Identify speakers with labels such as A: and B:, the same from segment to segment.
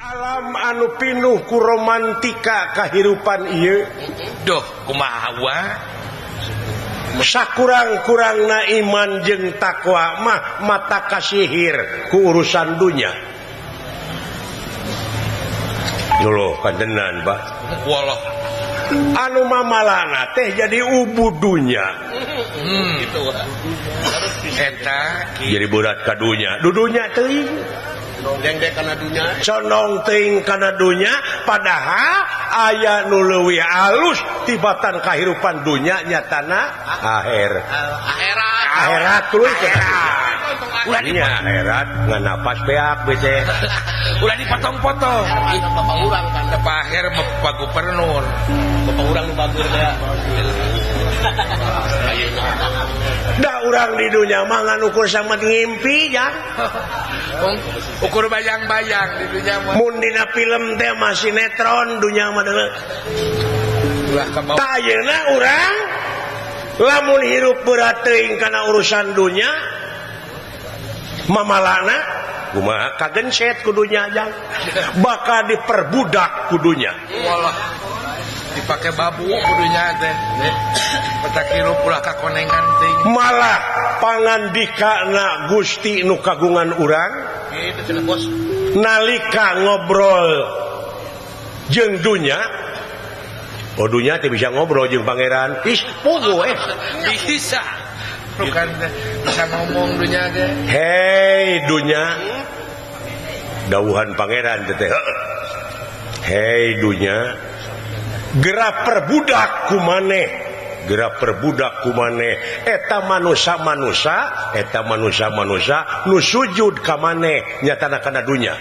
A: Alam anu pinuh ku romantika kahirupan ieu.
B: Duh, kumaha wa?
A: Sakurang-kurangna iman jeung takwa mah mata kasihir ku urusan dunya. Dulu kadenan, Bah.
B: Wallah.
A: Anu mamalana teh jadi ubud dunya.
B: Gitu. Eta
A: Jadi berat ka dunya. Dudunya teuing.
B: deng-deng kana dunya.
A: Condong teuing kana dunya padahal aya nu leuwih alus tibatan kahirupan dunya nyatana akhirat tuluy ulah nya akhirat ngan napas beak bece.
B: Ulah dipotong-potong. Bapak urang kan Bapak akhir Bapak Gubernur. Bapak urang nu bagur teh.
A: Da urang di dunya mah ngan ukur sama ngimpi jang.
B: Ukur bayang-bayang di dunya mah.
A: Mun dina film teh mah sinetron dunya mah deuleu.
B: Ulah ka bawah.
A: Ta ayeuna urang lamun hirup berat teuing kana urusan dunya mamalana kumaha kagenset ku dunya jang. Bakal diperbudak ku dunya.
B: Wallah. Dipake babu kudunya teh. Petak hirup ulah kakonengan teuing.
A: Malah pangandikana Gusti nu kagungan urang
B: Kitu cenah bos.
A: nalika ngobrol jeung dunya. Oh dunya teh bisa ngobrol jeung pangeran. Ih, pogo
B: Bisa. Bukan bisa ngomong dunya ge.
A: Hei dunya. Dawuhan pangeran teh. Hei dunya. Gerak perbudak ku maneh. Gerak perbudak ku maneh. Eta manusia-manusia, eta manusia-manusia nu sujud ka maneh nyatana kana dunya.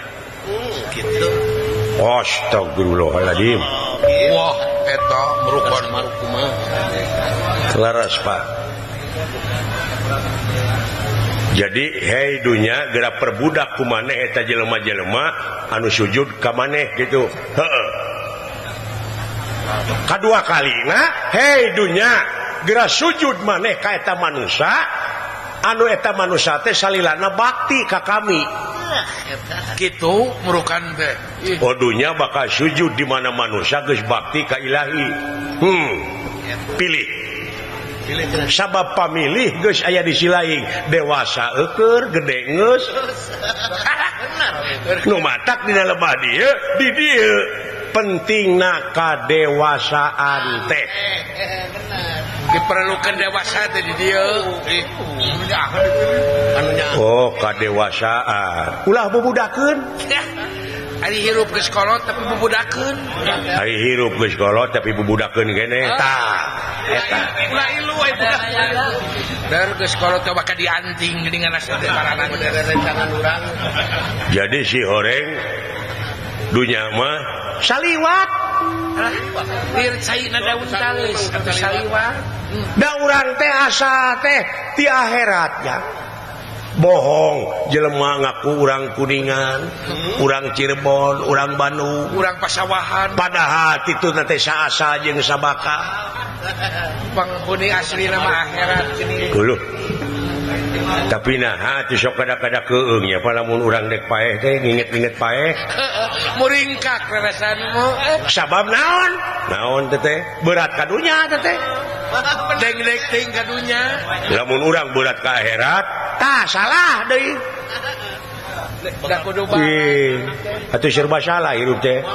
B: Gitu.
A: Astagfirullahaladzim.
B: Wah, eta merupakan marukuma.
A: Laras Pak. Jadi hei dunya gerak perbudak ku maneh eta jelema-jelema anu sujud ka maneh gitu. Heeh. Kadua kalina hei dunya gerak sujud maneh ka eta manusia anu eta manusia teh salilana bakti ka kami.
B: Gitu merukan teh.
A: Oh dunya bakal sujud di mana manusia geus bakti ka ilahi. Pilih. Sabab pamilih geus aya di silaing dewasa eukeur gede geus. Nu matak dina lemah dieu di dieu pentingna kadewasaan teh.
B: Diperlukan dewasa teh di dieu.
A: Oh kadewasaan. Ulah bubudakeun.
B: Ari hirup geus kolot tapi bubudakeun.
A: Ari hirup geus kolot tapi bubudakeun keneh. Tah. Eta.
B: Ulah ilu aya budak. Dar geus kolot coba ka dianting geuningan asa teh barana rencangan urang.
A: Jadi si horeng dunya mah saliwat.
B: Lir caina daun talis atuh saliwat.
A: Da urang teh asa teh ti akhirat ya. Bohong jelema ngaku urang Kuningan, urang Cirebon, urang Bandung,
B: Urang pasawahan.
A: padahal tituna teh saasa jeung sabaka.
B: Penghuni asli nama akhirat gini.
A: Dulu. Tapi nah teu sok kada-kada keung nya palamun urang dek paeh teh nginget-nginget paeh.
B: Muringkak rasanmu.
A: Sabab naon? Naon teh berat ka dunya teh.
B: Deng-deng ting ka dunya.
A: Lamun urang berat ka akhirat, tah salah deui.
B: Da kudu bae.
A: Ih, atuh serba salah hirup teh.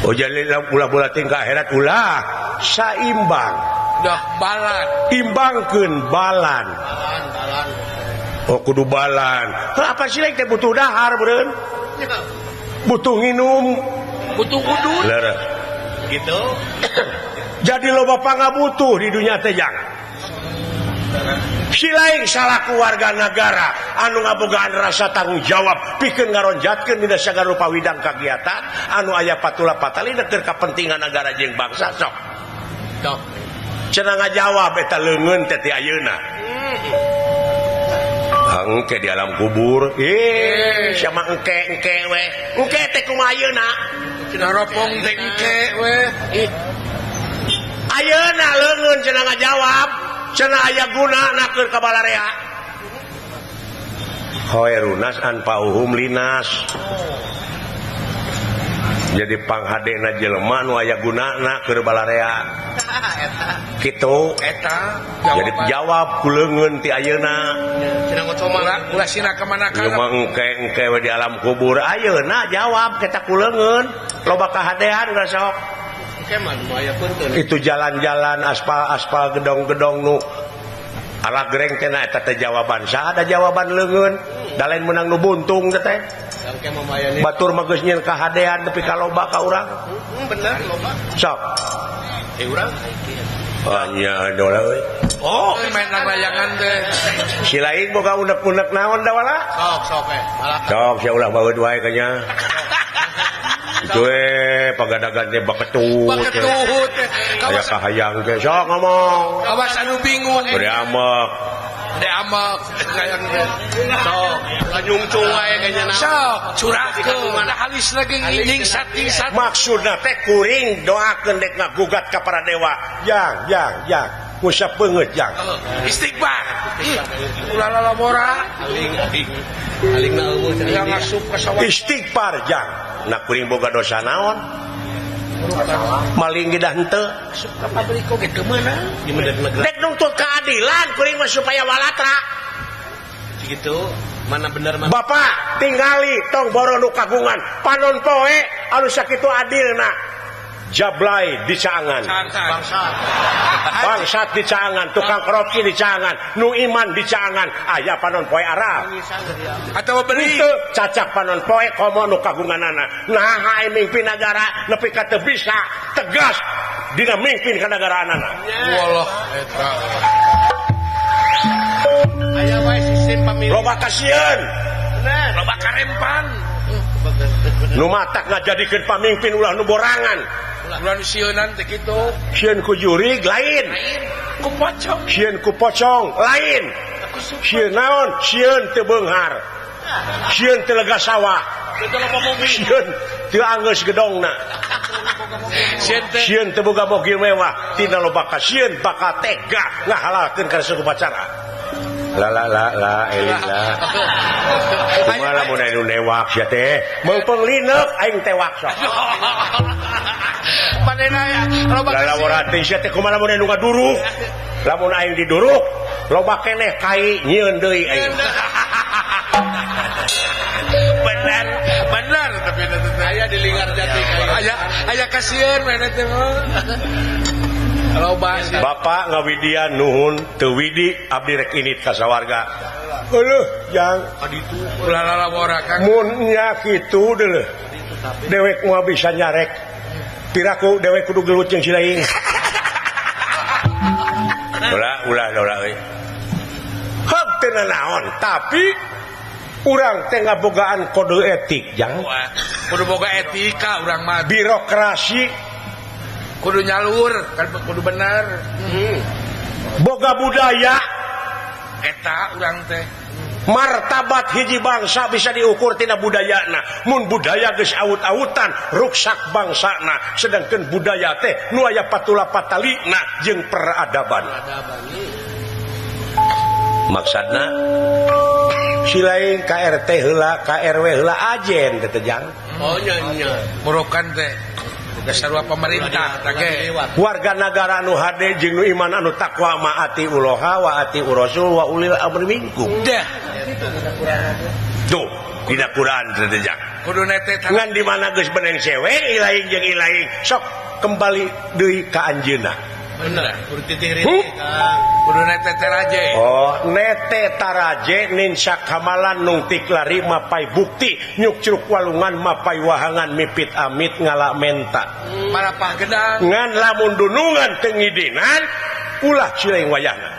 A: Oh jadi ulah bola ting ka akhirat ulah saimbang.
B: Dah balan.
A: Timbangkeun balan. Oh kudu balan. Apa sih teh butuh dahar beureun? Butuh nginum.
B: Butuh udun.
A: Leres.
B: Gitu.
A: Jadi loba pangabutuh di dunia teh jang. Silaing salaku warga negara anu ngabogaan rasa tanggung jawab pikeun ngaronjatkeun dina sagala rupa widang kagiatan anu aya patula patalina keur kapentingan negara jeung bangsa sok. Cenah ngajawab eta leungeun teh ti ayeuna. engke di alam kubur sama engke we engke teh kumaha ayeuna
B: cenah ropong teh engke we
A: ayeuna leungeun cenah ngajawab cenah aya gunana keur ka balarea hoerunas anpauhum linas jadi panghadena jelema nu aya gunana keur balarea kitu
B: eta
A: jadi jawab ku leungeun ti ayeuna
B: cenah ngocomala ulah sina ka manakala
A: cuma engke we di alam kubur ayeuna jawab kita ku leungeun loba kahadean ulah sok
B: engke mah nu aya punteun
A: itu jalan-jalan aspal gedong-gedong nu ala gereng teh eta teh jawaban saha ada jawaban leungeun da lain meunang nu buntung teh
B: engke mah mayani
A: batur mah geus nyieun kahadean tapi ka loba ka urang
B: bener loba
A: sok
B: urang
A: nya dola euy
B: oh main layangan teh
A: si lain boga unek-unek naon da wala
B: sok malah
A: sok sia ulah baeud wae ka nya itu pagadagan teh baketut aya kahayang teh sok ngomong
B: awas anu bingung
A: bari amek
B: kayang teh sok nyungcung wae kayaknya sok curahkeun mana halis lagi nyingsat
A: maksudna teh kuring doakeun dek ngagugat ka para dewa yang usah beungeut yang
B: istighfar ulah lalabora aling eueuh cenah ngasup ka sawah
A: istighfar yang na kuring boga dosa naon maling gedah henteu
B: asup ka pabriko ge teu meunang di negara
A: dek nuntut keadilan kuring mah supaya walatra
B: gitu mana bener mana
A: bapak tingali tong boro nu kagungan panon poe anu sakitu adilna jablay di Caangan bangsat di Caangan tukang korupsi di Caangan nu iman di Caangan aya panon poe Arab
B: atau beri
A: cacak panon poe komo nu kagunganana nah ai mimpin negara nepi ka teu bisa tegas dina mimpin ka negaraanana
B: wallah eta aya wae sistem pemilu
A: loba kasieun
B: loba karempan
A: nu matak ngajadikeun pamimpin ulah nu borangan
B: ulah nu sieunan teh kitu
A: sieun ku jurig lain
B: ku pocong
A: sieun ku pocong lain sieun naon sieun teu beunghar sieun teu lega sawah sieun teu anggeus gedongna sieun teu boga mobil mewah tina loba ka sieun bakal tega ngahalalkeun ka suku pacara la elah kumaha lamun anu newak sia teh meupeng lineuk aing tewak sok
B: panena ya loba
A: laborati sia teh kumaha lamun anu ngaduruk lamun aing diduruk loba keneh kai nyieun deui aing
B: bener tapi aya di lingar jati aya kasieun mana teh loba
A: bapak ngawidian nuhun teu widi abdi rek init ka sawarga eueuh jang
B: aditu ulah lalabora kang
A: mun nya kitu deuleuh dewek moal bisa nyarek piraku dewek kudu gelut jeung si lain ulah euy hak teu naon tapi urang teh ngabogaan kode etik jang
B: kudu boga etika urang mah
A: birokrasi
B: kudu nyalur kan kudu bener
A: boga budaya
B: eta urang teh
A: martabat hiji bangsa bisa diukur tina budayana mun budaya geus aut-autan ruksak bangsana sedangkan budaya teh nu aya patula patalina jeung peradaban maksudna si lain KRT heula KRW heula ajen teh jang
B: oh nya murokan teh dasarwa pemerintah tage
A: warga negara anu hade jeung nu iman anu takwa maati uloha wa ati rasul wa ulil amri minkum
B: dah
A: tuh dina Quran teh jang
B: kudu nete
A: ngan di mana geus beneng cewek ilaing jeung ilaing sok kembali deui ka anjeunna
B: bener kudu titik-titik kudu nete teraje
A: oh nete taraje ninsak hamalan nung tiklari mapai bukti nyuk curug walungan mapai wahangan mipit amit ngalak menta
B: marapah gedang
A: ngan lamun dunungan tengidinan ulah silaing wayahna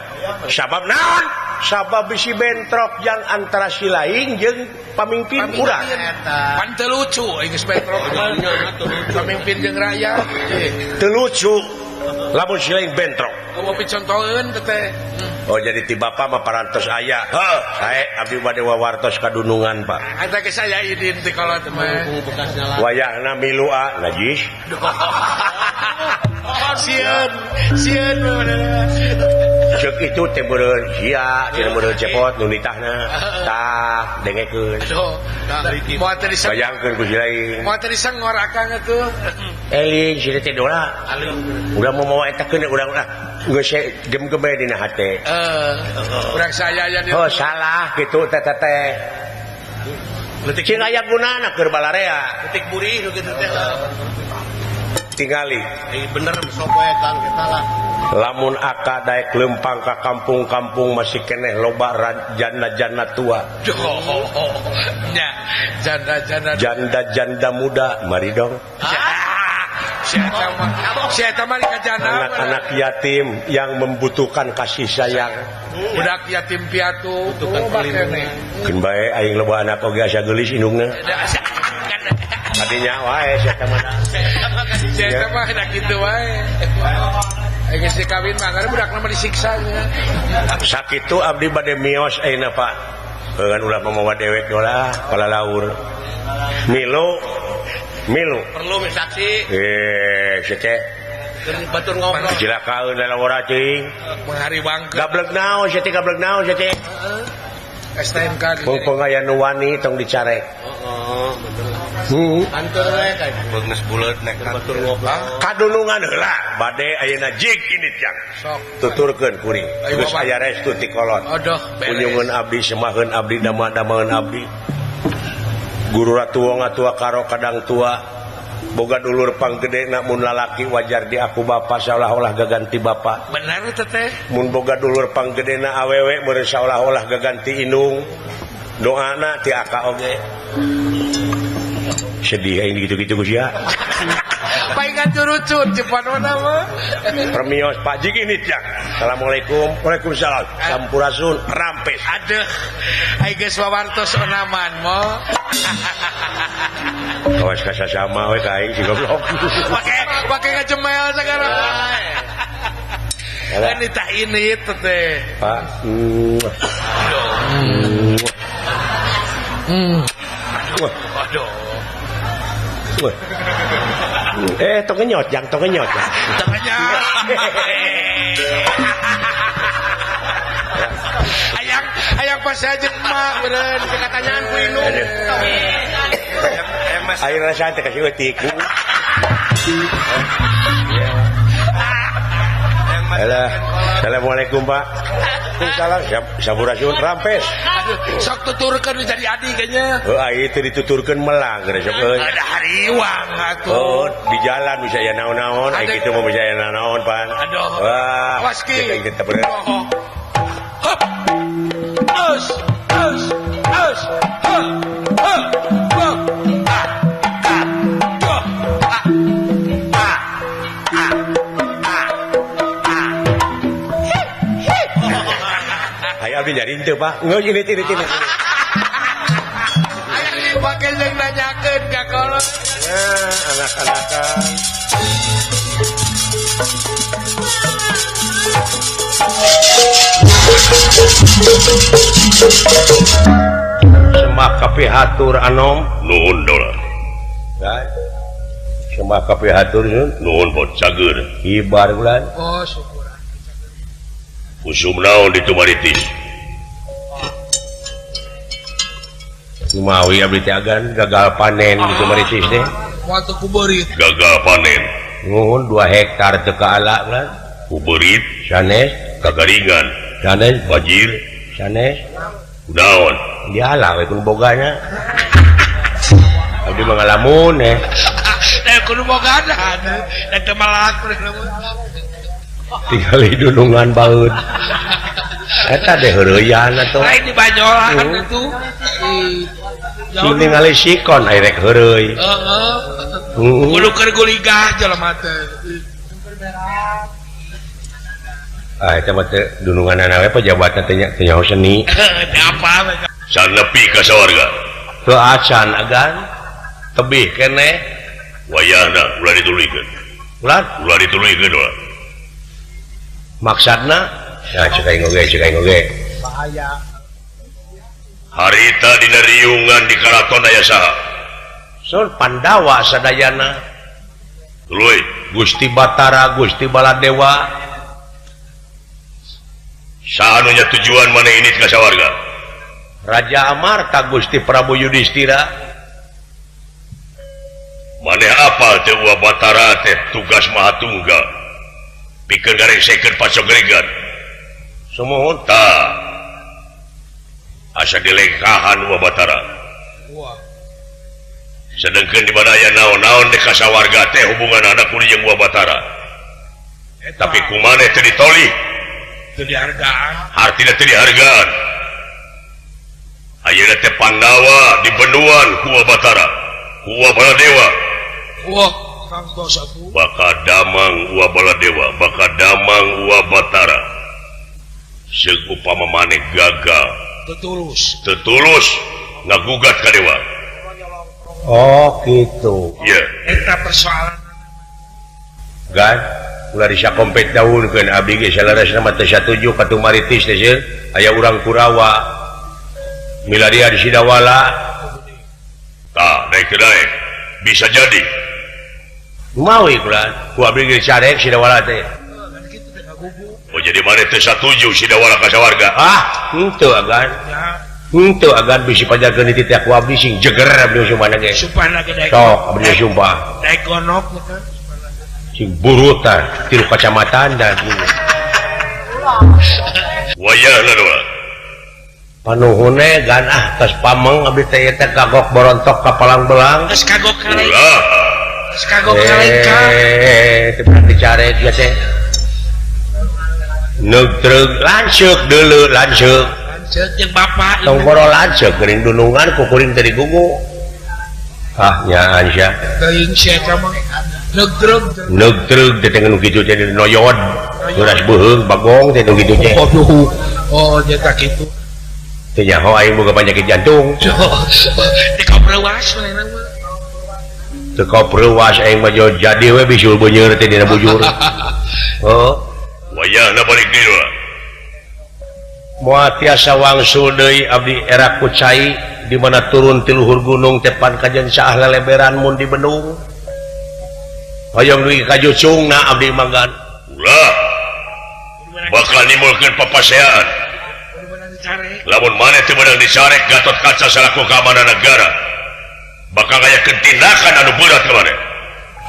A: sabab naon sabab bisi bentrok yang antara silaing jeung pamimpin urang
B: pan teu lucu geus bentrok pamimpin jeung rakyat
A: teu lucu lamun silaing bentrok
B: mau picontoheun teh
A: Oh jadi ti Bapak mah parantos aya. Heuh, sae abdi bade wawartos kadunungan, Pak.
B: Eta ke saya idin teh kalau teh mah.
A: Wayahna milu najis.
B: Sieun
A: Ceuk itu teh beureun sia, tina beureun cepot nu nitahna. Tah dengekeun.
B: aduh moal teh diseng
A: Bayangkeun ku si lain.
B: moal teh disengor akang atuh
A: Elin si teh dola. Udah mau mawa eta keun urang geus gem-geme dina hate.
B: urang saya aya di
A: Oh salah gitu teh. Cing aya gunana keur balarea.
B: detik buri nu kitu teh
A: Tingali
B: bener sok we Kang kita lah
A: lamun aka daek lempang ka kampung-kampung masih keneh loba janda-janda tua.
B: nya janda-janda
A: Janda-janda muda mari dong.
B: Siapa mah janda
A: Anak-anak yatim yang membutuhkan kasih sayang.
B: budak yatim piatu
A: Keun bae aing loba anak oge asa geulis indungna. Adinya wae sia teh mah.
B: Siapa mah dak kitu wae geus dikawin mah karena budakna mah disiksa nya
A: Sakitu abdi bade mios ayeuna Pak. Ngan ulah mamawa dewek dolah palalaur. Milu.
B: perlu saksi
A: Sia teh
B: batur ngobrol
A: kecelakaan lalawara ceuing.
B: menghari bangke
A: Gablek naon sia teh gablek naon sia teh.
B: STNK
A: Mumpung aya nu wani tong dicarek.
B: antur we ka
C: Beungeus buleut nek batur ngobrol.
A: Kadunungan heula bade ayeuna jig ini jang.
B: sok
A: Tuturkeun kuring.
B: Ayo,
A: Geus
B: Bapak.
A: aya restu ti kolot.
B: odoh
A: Kunjungan abdi semaheun abdi dama-damaeun abdi. Guru ratuwa ngatua karo kadang tua. Boga dulur panggedena mun lalaki wajar di aku bapa seolah-olah gaganti bapa.
B: bener teh teh
A: Mun boga dulur panggedena awewe meureun seolah-olah gaganti indung. Doana ti aka oge. Sedih aing gitu-gitu sia.
B: paingan curucut cepanona mah
A: Permios Pak Jigi Nitjak. Assalamualaikum. Waalaikumsalam. Sampurasun rampes.
B: aduh ai geus wawartos onaman moh
A: Kawas kasasama we ka aing si goblok.
B: Pakai ngejemel sekarang. Kan ditah ini teh.
A: Pak.
B: Waduh.
A: Tong nyot jang, tong nyot.
B: Tengahnya. Ayang pas aja emak beren katanyaan ku inung.
A: Air rasa teh kasih wetik. Alah. Assalamualaikum Pak. Waalaikumsalam. Sampurasun rampes.
B: Aduh, sok tuturkeun jadi adi kayaknya.
A: Ai teu dituturkeun melang resep euy.
B: Ada hariwang atuh.
A: Oh, di jalan bisa ya naon-naon, ai kitu mah bisa ya naon pan.
B: Aduh.
A: Wah,
B: Awas ki.
A: kita bener.
B: Hop. Us.
A: Aya abdi nyari teu Pak. Ngeus ini.
B: Pakai yang nanyakeun ka kolot.
A: Anak-anakan. Semak kape hatur anom nuhun dolar. Semak kape hatur nuhun pot cager. Ibar bulan.
B: Oh, syukur.
A: Usum naon di tumaritis. Kumawi abdi teh agan gagal panen di tumaritis teh.
B: Waktu kuberit.
A: Gagal panen. Nuhun 2 hektar teu kaala bulan. Kuberit sanes kagaringan. Sanes bajir sanes naon. Dialah we kun bogana. Abdi mangalamun
B: Kudu bogadan. Dan temalak.
A: tinggal dunungan baut. Eta deh heureuyan atuh.
B: Lain di Banyolan itu.
A: Sing ningali sikon ai rek heureuy.
B: Kudu keur guligah jelema teh.
A: Eta mah teh dununganna we pejabatna teh nyaho seni.
B: Apa we?
A: Sanepi ka sawarga. Teu acan agan. Tebih keneh. Wayahna ulah dituluykeun. Ulah dituluykeun ulah. Maksudna harita dina riungan di Karaton aya saha Pandawa sadayana tuluy Gusti Batara Gusti Baladewa sanunya tujuan mana ini ka sawarga Raja Amarta Gusti Prabu Yudhistira maneh apal teh Uwa Batara teh tugas Mahatunggal pikeun garengseukeun pacogregan sumuhun tah asa dilengkahan Uwa Batara sedangkan di mana aya naon-naon di kasawarga teh hubungan anak kuring jeung Uwa Batara tapi kumaneh teu ditoli teu dihargaan artina teu dihargaan ayeuna teh Pandawa dibenuan ku Uwa Batara ku Uwa Baladewa bakadamang Uwa Baladewa bakadamang Uwa Batara seug upama maneh gagal tetulus ngagugat ka dewa gitu ya eta persoalan gan ulah disakompet daunkeun abdi ge salarasna mah teu satuju katu maritis teh sieun aya urang Kurawa miladia di Sidawala tah daek bisa jadi mawi kulan ku abdi ge carek Sidawala teh oh jadi mana teu satuju Sidawala ka sawarga henteu agan henteu agan bisi pajakeun di titiak ku abdi sing jeger abdi sumpahna ge sok abdi sumpah daek gonok kan sing burutan tilu kacamatan dan wayahna doa panuhune gan tos pameng abdi teh teh kagok borontok ka palang-belang geus kagok kaleng geus kagok kaleng ka teu dicarek ge teh neutreg lanceuk deuleu lanceuk jeung bapa tong boro lanceuk geuning dunungan ku kuring teh digugu nyaan sia teuing sia mah neutreg teh nu kitu teh noyod uras beuheung bagong teh nu kitu teh oh nya kitu teh nyaho aing boga penyakit jantung teh kapreuwas manehna mah teu kapreuwas aing mah jadi we bisul beunyeur teh dina bujur wayahna balik deui moal tiasa wangsul deui abdi era Kucai di mana turun ti luhur gunung tepan kajen saah leleberan mun di Bendung hoyong dugi ka Jucungna abdi manggan ulah bakal nimulkeun papasean lamun maneh teu meunang dicarek Gatotkaca salaku keamanan negara bakal ngayakeun tindakan anu berat ka maneh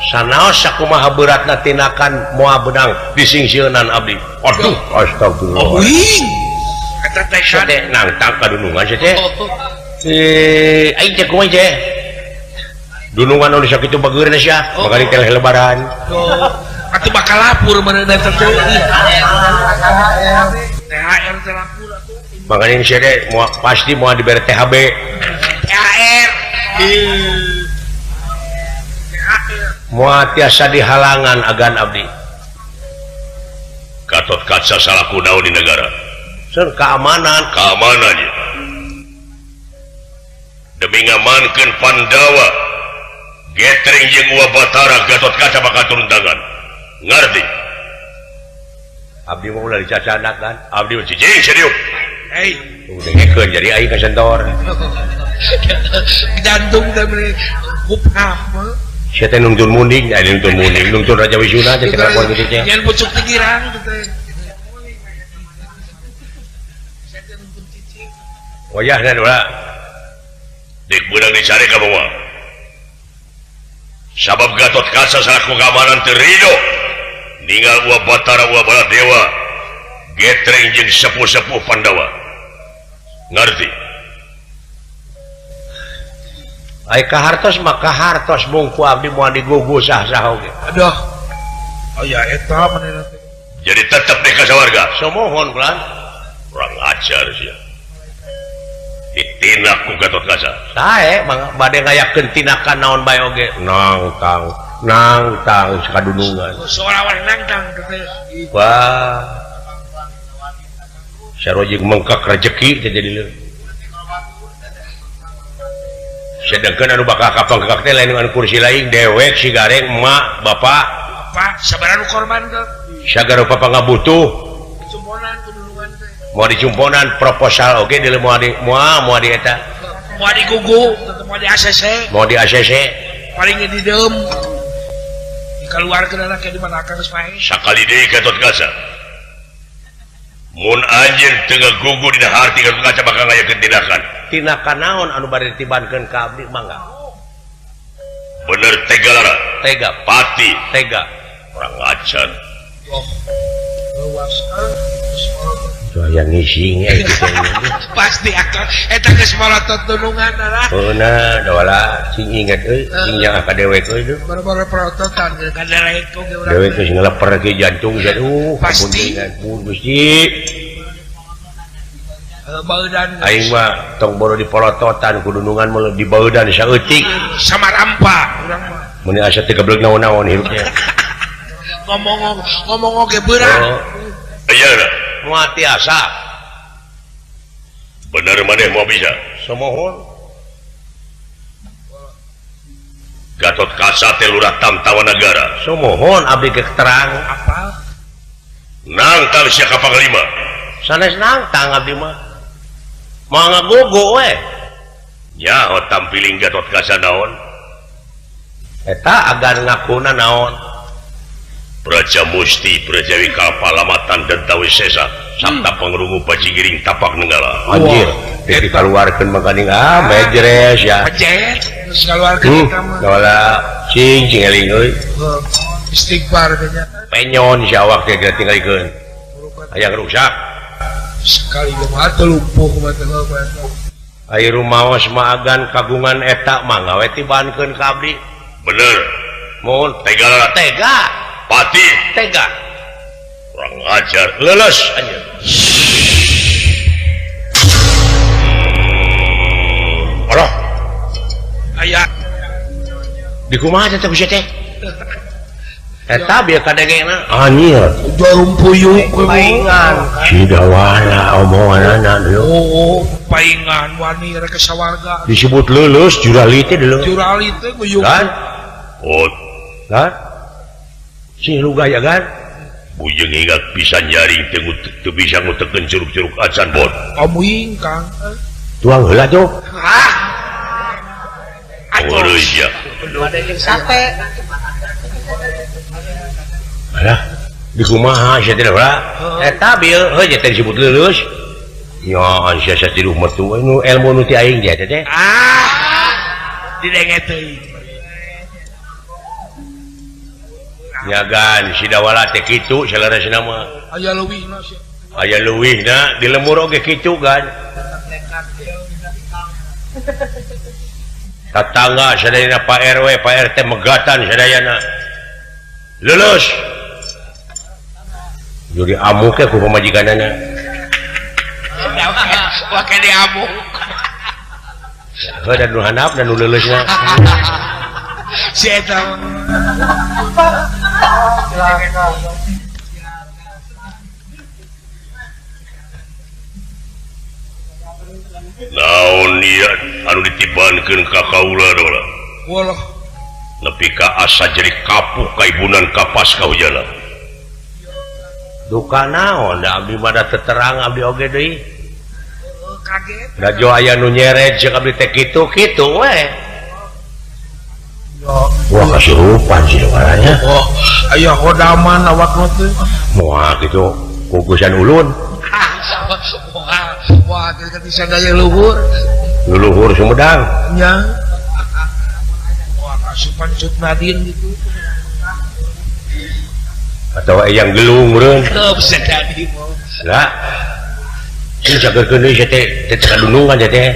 A: sanaos sakumaha beratna tindakan moal benang disingsieunan abdi aduh astagfirullah eta teh nangtang ka dunungan teh aing teh kumaha teh dunungan anu sakitu bageureun sia bakal teh lebaran atuh bakal lapur meunang teh THR teh lapur makanya sia teh pasti moal dibere THB THR moal tiasa dihalangan agan abdi Gatotkaca salaku naon di negara seur keamanannya demi ngamankeun Pandawa Getring jeung Uwa Batara Gatotkaca bakal turun tangan ngarti abdi mau ulah dicacanak kan abdi mah cicing serius udah ngekeun jadi aing kasentor jantung teh bener kupnah sia teh nungtun munding nungtun Raja Wisuna teh kelakuan kitu teh nyen pucuk tigirang teh wayahna doa dik beunang dicari ka bawa sabab Gatotkaca salaku keamanan teu ridho ninggal Uwa Batara Uwa Baladewa Getring jeung sepuh-sepuh Pandawa ngarti ai kahartos mah kahartos mung ku abdi moal digugu sah-sah oge aduh aya eta manehna teh jadi tetep di kasawarga samohon bulan kurang ajar sia ditindak ku Gatotkaca sae bade ngayakeun tindakan naon bae oge nangtang sakadunungan seolah-olah nangtang teh wah sarojing mengkak rezeki teh jadi leuh sedangkan anu bakal kapang-kakak teh lain anu kursi lain dewek si gareng emak bapak sabaraha nu korban teh sagara papa ngabutuh mau dicumponan proposal oke di mau di eta
B: mau di gugu mau di ACC paling di dem dikeluarkan anak di mana akan sepahe
A: sakali deui Gatot Kaca mun anjeun teu gugu dina harti Gatot Kaca bakal ngayakeun tindakan naon anu bari ditibankeun ka abdi mangga bener tega lara tega pati tega orang ajar
B: luas
A: yang ngising
B: pasti akan eta geus malotot tunungan lah
A: beuna dawalah sing inget euy sing yang ka dewek euy tuh
B: baru prototan ka dewek ku
A: dewek geus ngeleper ke jantung aduh
B: pasti
A: Gusti
B: baeudan
A: aing mah tong boro dipolototan ku dunungan mah di baeudan saeutik
B: sama rampa urang mah
A: mun asa teu gebleug naon-naon hirupnya
B: ngomong oge beurang
A: ayeuna moal tiasa bener maneh mau bisa samohon Gatot Kaca teh lurah Tamtawanagara samohon abdi keterang
B: apa
A: nangtang sia ka panglima sanes nangtang abdi mah mau ngagogo we nya tampiling Gatot Kaca naon eta agar ngakuna naon Praja Musti Prajawi Kapalamatan dan Tawisesa sabta pangrungu Pacigiring tapak nenggala anjir jadi keluarkan makaning mejres ya
B: pejet keluarkan
A: kala cing eling euy
B: istighfar nya
A: penyon siawak teh tinggalikeun aya rusak
B: sekali mah teu lumpuh batal
A: ai rumaos maagan kagungan eta mangga we tibankeun ka abdi bener mun tega pati tega kurang ajar leles anjir aduh
B: aya
A: di kumaha teh bisa teh eta bieu kadengena anjir
B: jarum puyuh
A: paingan sidawala omonganana dulu
B: oh paingan wani rek sawarga
A: disebut leuleus jurali teh dulu
B: jurali teh guyuk
A: kan kan si lugaya kan bujeng hingga bisa nyaring teu bisa ngutekeun curug-curug acan bot
B: kamu ingkang
A: tuang heula tuh
B: atuh
A: ya
B: sate
A: alah di kumaha sia teh lah eta bieu heuh teh disebut leuleus nya sia satiruh metu nu ilmu nu ti aing dia teh
B: didenget teuing
A: nyagan sidawala teh kitu saleresna mah
B: aya leuwihna sia
A: aya leuwihna di lemur oge kitu kan tatangga sadayana Pak RW Pak RT megatan sadayana lulus jadi amuk ya ku pamajikanana
B: wake di amuk
A: dan nu handap dan nu leuleusna
B: si eta
A: naon dia anu ditibankeun ka kaula dola
B: walah
A: nepi ka asa jadi kapuk ka ibunan kapas kahujana duka naon da abdi mah da terang abdi oge deui
B: kaget
A: da jo aya nu nyeret jeung abdi teh kitu-kitu we wah kasurupan sih waranya
B: oh aya hodaman awakna teh
A: moal kitu kugusan ulun
B: wah ketika daya luhur
A: leluhur Sumedang
B: nya wah kasupan cut Nadin gitu
A: atau yang gelung meureun
B: bisa jadi
A: lah ini cagerkeun deui teh teh kadunungan teh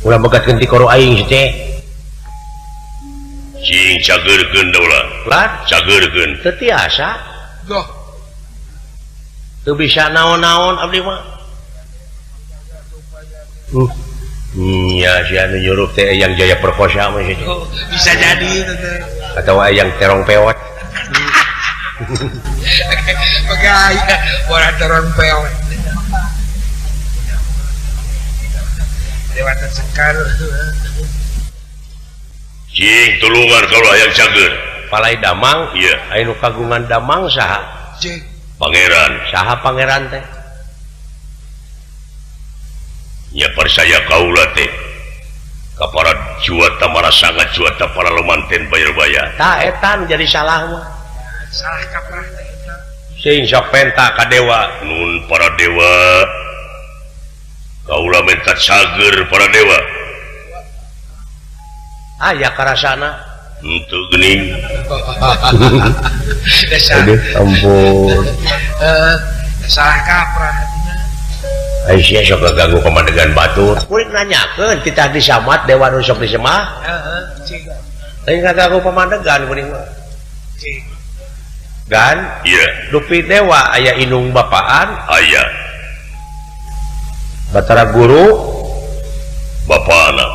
A: ulah begatkeun ti koro aing teh cing cagerkeun da ulah lah cagerkeun teu tiasa
B: goh
A: teu bisa naon-naon abdi mah iya si anu nyuruh teh yang jaya perkosa mah sih
B: bisa jadi teh
A: atau yang terong pewot
B: pakai orang terong pewot lewat sekar
A: cing tulungan kalau yang cager palai damang iya anu kagungan damang saha
B: cing
A: Pangeran saha pangeran teh nya percaya kaula teh ka para juata marasanga juata para lemanten bayar-bayar tah etan jadi salah mah salah kaprah teh eta sing sok penta ka dewa nun para dewa kaula minta sager para dewa aya karasana untuk gening aduh ampun
B: salah kaprah
A: Aisyah sok ganggu pemandangan batur kuring nanyakeun titah disamat dewa nu sok disemah heeh ganggu pemandangan kuring mah gan iya dupi dewa aya inung bapaan aya Batara Guru bapana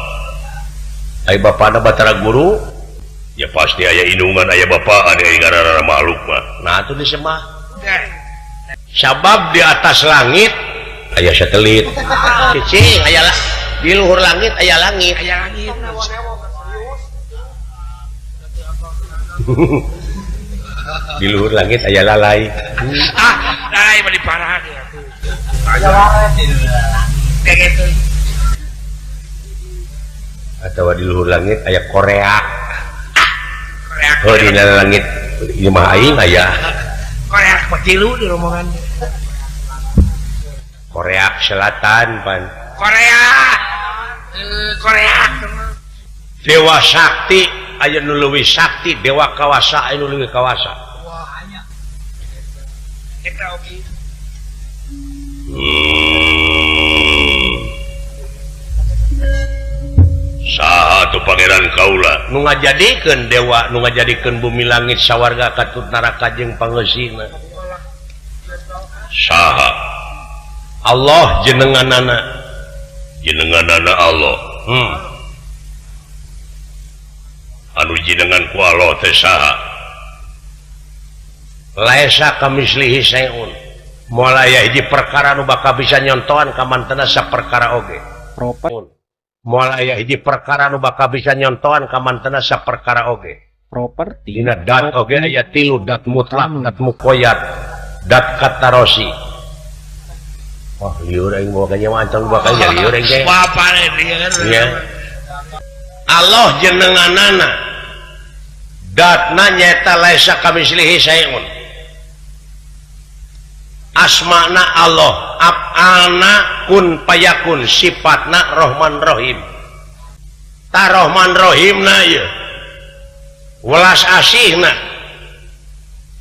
A: aya bapana Batara Guru ya pasti aya inungan aya bapaan aya ngaranna makhluk mah nah atuh disemah sabab di atas langit aya satelit cicing aya di luhur langit aya langit di luhur langit aya lalai
B: lalai mah diparahan ya
A: atau di luhur langit aya Korea oh di langit ieu mah aing aya
B: Korea kecilu di rombongan
A: Korea Selatan pan
B: Korea
A: Dewa Sakti aya nu leuwih sakti Dewa Kawasa aya nu leuwih kawasa
B: wah aya eta oge
A: saha tuh pangeran kaula nu ngajadikeun dewa nu ngajadikeun bumi langit sawarga katut neraka jeung pangeusina saha Allah jenenganana Allah anu jenengan ku Allah teh saha laisa kamislihi sayun moal aya hiji perkara nu bakal bisa nyontohan ka mantena saperkara oge moal aya hiji perkara nu bakal bisa nyontohan ka mantena saperkara oge
D: properti
A: dina dat oge aya 3 dat mutlak dat muqayyad dat katarosi. Wah, liur aing bawa kanya mancang bawa kanya liur aing teh.
B: Bapane dia kan.
A: Iya. Allah jenenganana datna nyaeta laisa kamislihi sayun. Asmana Allah, af'alna kun payakun, sifatna Rahman Rahim. Ta Rahman Rahimna ieu. Welas asihna.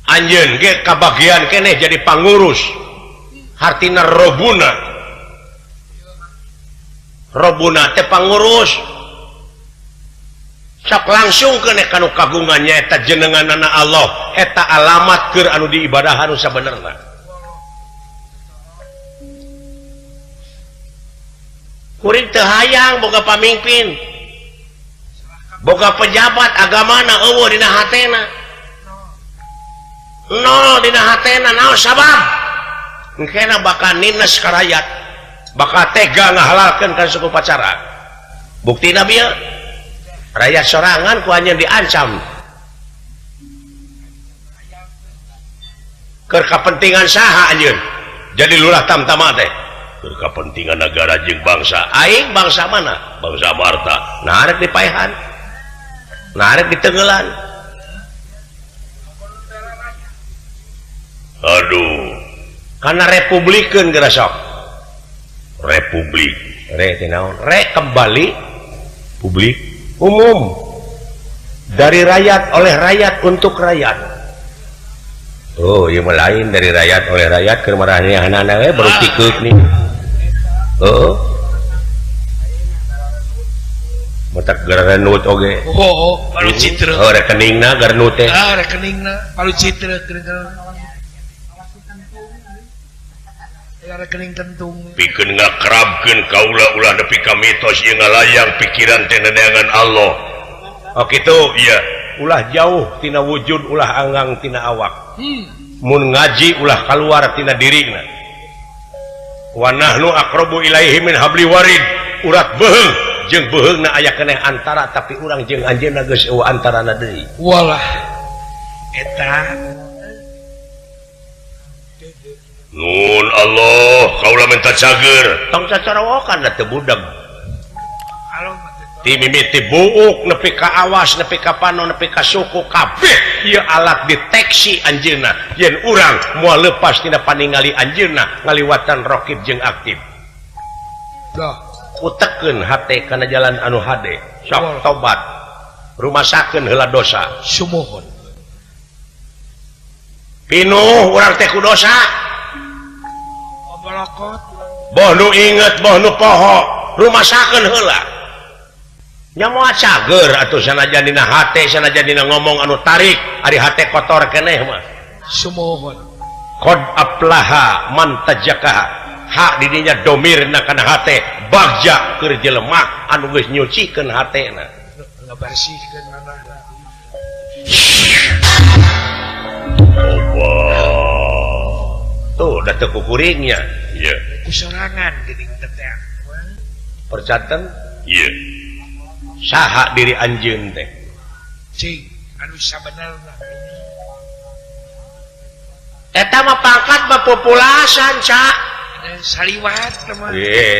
A: Anjeun ge kabagian keneh jadi pangurus. Hartina robuna teh pangurus sok langsung kene kanu kagungan nyaeta jenenganana Allah eta alamat keur anu diibadahan nu sabenerna kuring teu hayang boga pamimpin boga pejabat agamana eueuh dina hatena nol dina hatena naon sabab kena bakal nines ka rakyat bakal tega ngahalalkeun kan suku pacaran bukti nabi ya rakyat sorangan ku hanya diancam keur kapentingan saha anjeun jadi lurah tamtama teh keur kapentingan negara jeung bangsa aing bangsa mana bangsa Marta nah arek dipaehan nah arek ditengelan aduh karena republikan geura sok republik re kembali publik umum dari rakyat oleh rakyat untuk rakyat oh iya lain dari rakyat oleh rakyat ke marahnya anak-anak baru tikuk nih oh matak garnut oge
B: palu citra
A: oh rekeningna garnut teh
B: rekeningna palu citra rekening tentung
A: pikeun ngakrabkeun kaula ulah nepi ka mitos ieu ngalayang pikiran teh neneangan Allah oh kitu iya ulah jauh tina wujud ulah anggang tina awak mun ngaji ulah keluar tina dirina wa nahnu aqrabu ilaihi min habli warid urat beheung jeung beheungna aya keneh antara tapi urang jeung anjeunna geus eueuh antarana deui
B: walah eta
A: Nun Allah kaulah minta cager tong cacarawokan da teu budeg ti mimiti buuk nepi ka awas nepi ka panon nepi ka suku kabeh ieu alat deteksi anjeunna yen urang moal leupas tina paningali anjeunna ngaliwatan raqib jeung aktif utekeun hate kana jalan anu hade sok tobat rumasakeun heula dosa
B: sumuhun
A: pinuh urang teh ku dosa boh nu inget boh nu poho rumasakeun heula nya moal cager atuh sanajan dina hate sanajan dina ngomong anu tarik ari hate kotor keneh mah
B: sumuhun
A: qad aflaha man tajakaha hak di dinya domirna kana hate bagja keur jelema anu geus nyucikeun hatena
B: ngabersihkeun manehna
A: tuh da teu kukuringnya ieu
B: kusorangan geuning teteh
A: percaten ieu saha diri anjeun teh
B: cing anu sabenerna
A: eta mah pangkat mah populasan ca
B: saliwat mah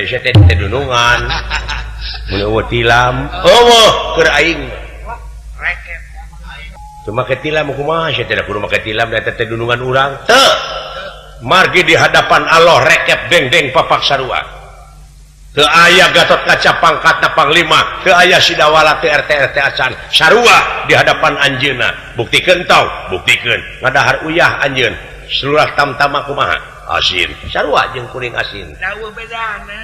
A: sia teh dunungan mun eueuh tilam eueuh keur aing
B: reket
A: cuma ke tilam kumaha sia teh kudu make tilam da teh dunungan urang teu margi di hadapan Allah rekep deng-deng papak sarua teu aya Gatot Kaca pangkatna panglima teu aya Sidawala teu RT acan sarua di hadapan anjeunna buktikeun tau buktikeun ngadahar uyah anjeun seluruh tamtama kumaha asin sarua jeung kuring asin
B: daeuh bedana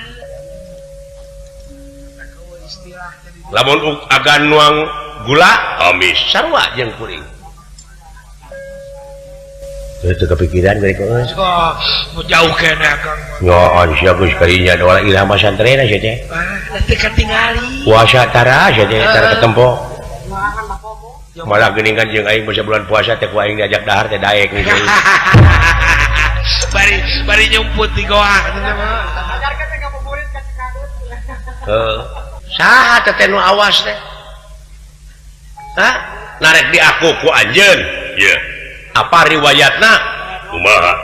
B: istilah
A: lamun agan nuang gula amis sarua jeung kuring itu kepikiran dari kau
B: mau jauh kena kang
A: ngon siap geus kalinya doa ilham santrena sia teh
B: nanti katingali
A: puasa tara sia teh tara ketempo malah geuningan jeung aing masa bulan puasa teh ku aing diajak dahar teh daek nih
B: bari nyumput di goa
A: saha teh nu awas teh hah narek di aku ku anjeun ieu apa riwayatna kumaha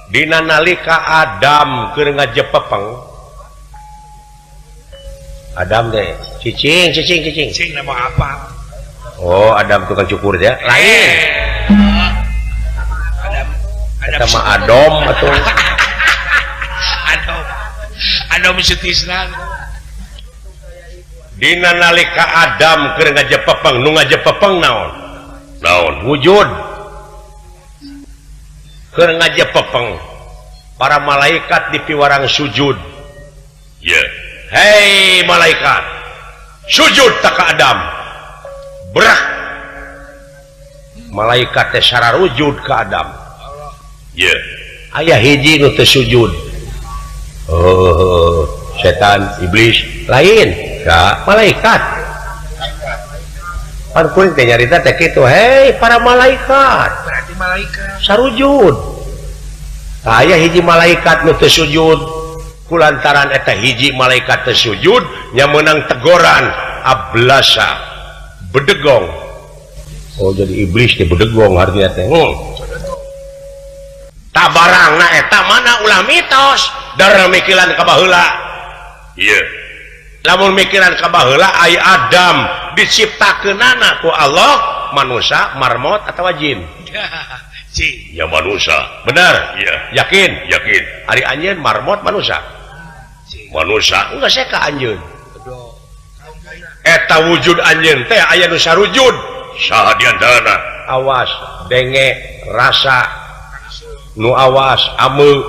A: dina nalika Adam keur ngajepepeng Adam teh cicing
B: cing nama apa
A: oh Adam tukang cukur ya lain Adam mah Adom atuh
B: Adom sutisna
A: dina nalika Adam keur ngajepepeng nu ngajepepeng naon wujud keur ngajepepeng para malaikat di piwarang sujud ya hei malaikat sujud tak ka Adam berak malaikat teh sararujud ka Adam ya aya hiji nu teu sujud setan iblis lain ka malaikat pan kuring teh nyarita teh kitu hei para malaikat
B: berarti malaikat
A: sarujud aya hiji malaikat nu teu sujud kulantaran eta hiji malaikat teu sujud nya meunang tegoran ablasa bedegong oh jadi iblis teh bedegong artinya teh tabarangna eta mana ulah mitos darna mikiran ka baheula ieu lamun mikiran ka baheula ai Adam diciptakeunana ku Allah manusia marmot atau jin ya manusia benar ya yakin ari anjeun marmot manusia enggak saya ka anjeun eta wujud anjeun teh aya nu sarujud saha diantarana awas denge rasa nu awas ame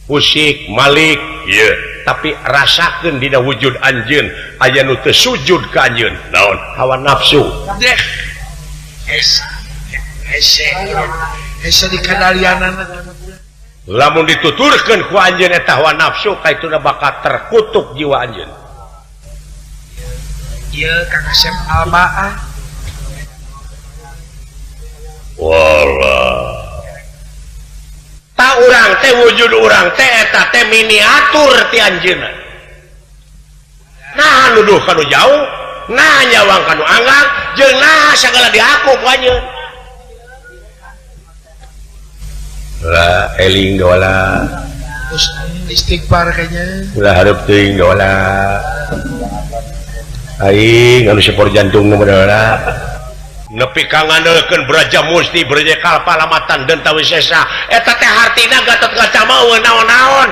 A: pusik malik ieu tapi rasakeun dina wujud anjeun aya nu teu sujud ka anjeun naon hawa nafsu
B: ese dikandalianana
A: lamun dituturkeun ku anjeun eta hawa nafsu kaituna bakal terkutuk jiwa anjeun
B: ieu Kang Asep Almaah
A: wallah tak urang teh wujud urang teh eta teh miniatur ti anjeunna nah nuduh kanu jauh nah nyawang kanu anggang jeung nah sagala diaku ku anjeun eling dola
B: istighfar kayaknya
A: ulah hareup teuing dola aing anu sepor jantung dola nepi ka ngandeukeun Braja Musti Braja Kalpalamatan Denta Wisesa eta teh hartina Gatot Kaca mah naon-naon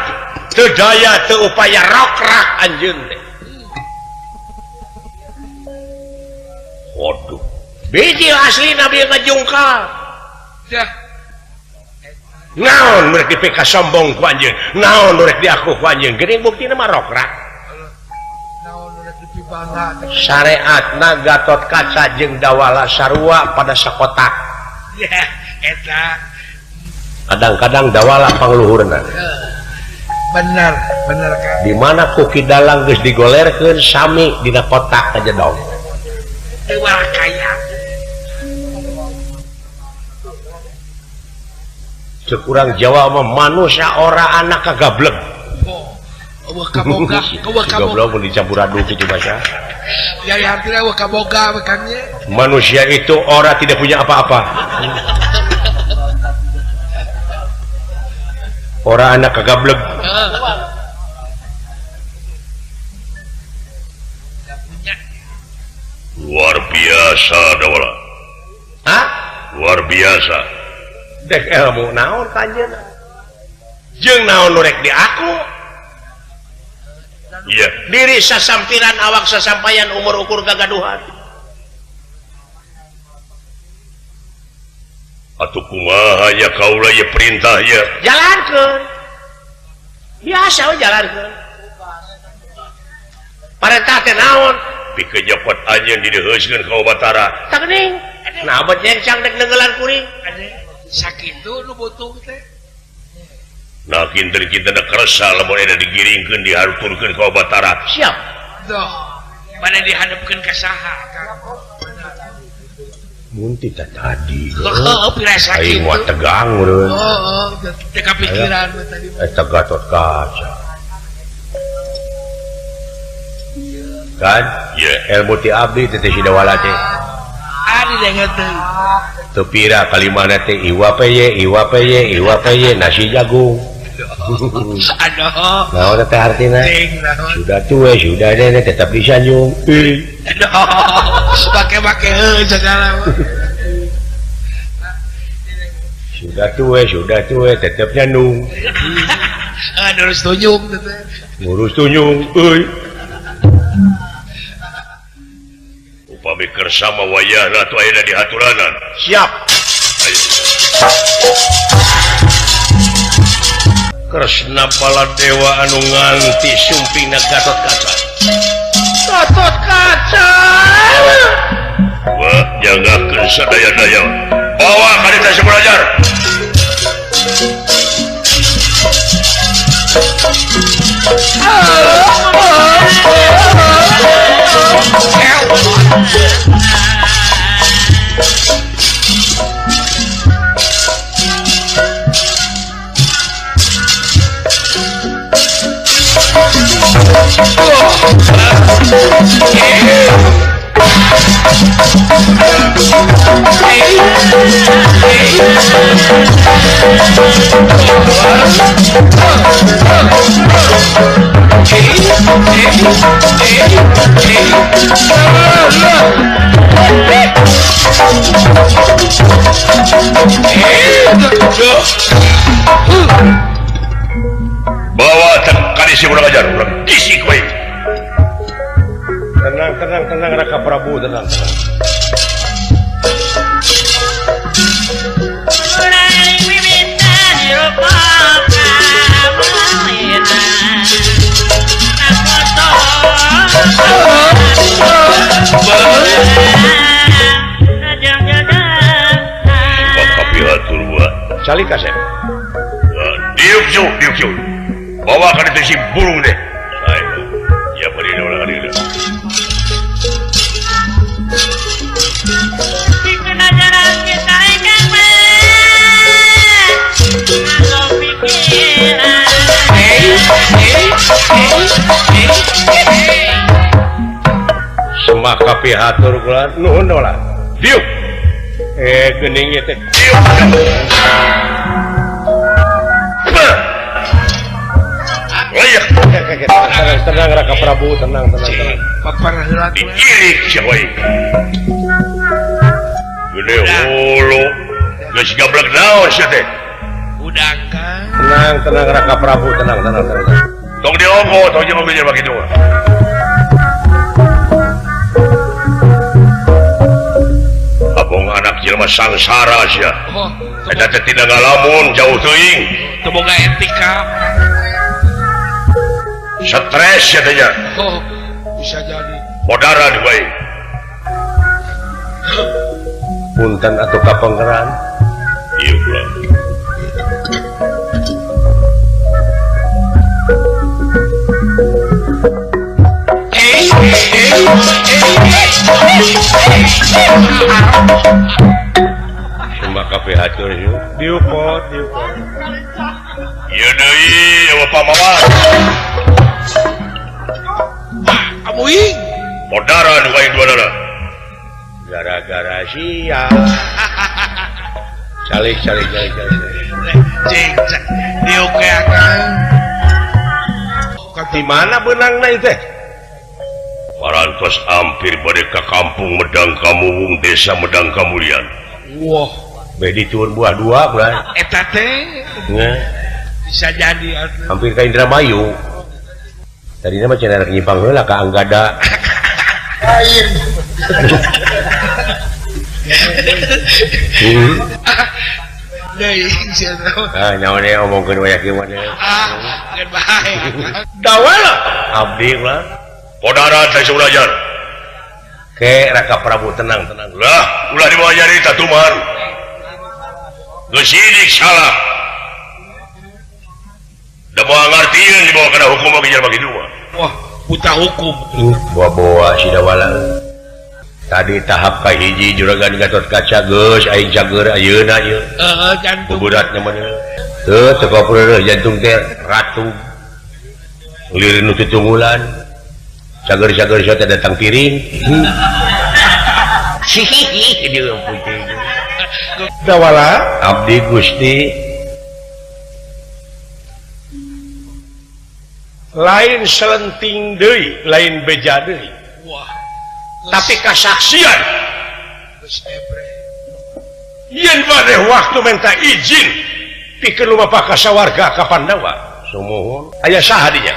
A: teu daya teu upaya rokrak anjeun teh waduh biji asli nabi ngajungkal
B: dah
A: naon merek dipika sombong ku anjeun naon merek diaku ku anjeun geuning buktina mah rokrak
B: naon udah dipibangga
A: syariatna Gatot Kaca jeung Dawala sarua pada sakotak
B: ya eta
A: kadang-kadang Dawala pangluhurna
B: bener kan
A: di mana kuki dalang geus digolerkeun sami dina kotak aja dong
B: teuwal kaya
A: cekurang Jawa mah manusia ora anak kagablek
B: eueuh kaboga
A: goblok mun dicampur aduk kitu bahasa
B: ya hartina eueuh kaboga makannya
A: manusia itu ora tidak punya apa-apa ora anak kagablek
D: luar biasa Dawala
A: hah
D: luar biasa
A: dek ilmu naon kanjeuna jeung naon nu rek di aku
D: iya
A: diri sasampiran awak sasampayan umur ukur gagaduhan
D: atuh kumaha ya kaula ya perintah ya
A: jalankeun biasa we jalankeun parentah teh naon
D: pikeun nyapat anjeun dideheuskeun ka Batara
A: tak geuning nah abad nyencang dek nenggelan kuring
B: sakitu nu butuh teh
D: nah kinten kita na kerasa lamun ada digiringkeun dihaturkeun ka Batara
A: siap
B: doh pada dihadapkeun ka saha
A: munti tadi
B: heuh pirasa
A: aing
B: kitu
A: mah tegang urang
B: teh kapikiran tadi
A: eta Gatot Kaca kan
D: ya
A: ilmu ti abdi teh si Dawala teh
B: ari denget teh
A: teu pira kalimana teh iwa peye nasi jagung
B: aduh
A: naon teh artina
B: ting naon
A: sudah tua sudah nenek tetap disanjung
B: aduh pake segala
A: sudah tua tetap nyandung
B: ngurus tunjung teh
A: ngurus tunyung euy
D: upami kersa mah wayahna atuh ayeuna di haturanan
A: siap Kresna Baladewa anu nganti sumpingna Gatot Kaca
D: wah jagakeun sadaya-daya bawa ka dieu si belajar bawa ka dieu si belajar isi kowe
A: tenang Raka Prabu tenang
D: kapihatur wa
A: cali kasep
D: diuk ju bawa ka dieu si burung deh ya pada dia orang ada
A: semak kapihatur kula nuhun lah diuk geuning teh diuk
D: ya.
A: Tenang Raka Prabu, tenang.
B: Paparah
D: Diirik siapa ini? Gede hulu. Geus gablek naon sia teh?
B: udang kan.
A: Tenang Raka Prabu, tenang.
D: Tong diogo, tong jeung mobilnya begitu. Abong anak jelema sangsara sia.
B: Oh,
D: Eta teh tidak ngalamun jauh teuing.
B: teu boga etika.
D: Stres ya teh nya.
B: Oh, bisa jadi.
D: Modara di bae.
A: Punten atuh kapengkeran.
D: Ieu pula.
A: Cuma kafe hatur yuk. Diupot.
D: Ieu deui eueuh pamawar.
B: Amuing.
D: Modara di bae duanana.
A: Gara-gara sia. Calik.
B: Cing, diokeakan.
A: Di mana benangna itu teh?
D: Parantos hampir bade ka kampung Medang Kamuwung, desa Medang Kamulian.
B: Wah,
A: Bedi turun buah dua bulan.
B: eta teh bisa jadi atuh.
A: Hampir ke Indramayu. Tadinya mah cenah nyimpang heula ka Anggada.
B: Deui cenah.
A: Ah, naon ya omongkeun we kieu mah.
B: Geus bae.
A: Dawala abdi lah.
D: Modara teh surajan.
A: Ke Raka Prabu tenang.
D: Lah, ulah dibawa nyari tatuman. Geus sidik salah. Da moal ngartieun dibawa kana hukum bagi jelema kitu mah.
B: Wah, buta hukum.
A: Bawa si Dawala. Tadi tahap kahiji juragan Gatot Kaca geus aing cager ayeuna ieu.
B: Jantung.
A: Buburatna mah. Teu teu peureureuh jantung teh ratu. Lirin nu tutunggulan. Cager-cager saya datang piring. Hihihi dia putih. Dawala abdi Gusti. Lain selenting deui, lain beja deui.
B: Wah,
A: Tapi kasaksian
B: geus ebre.
A: yen bade waktu minta izin pikeun lumampah ka sawarga ka Pandawa. Sumuhun. Aya saha dinya?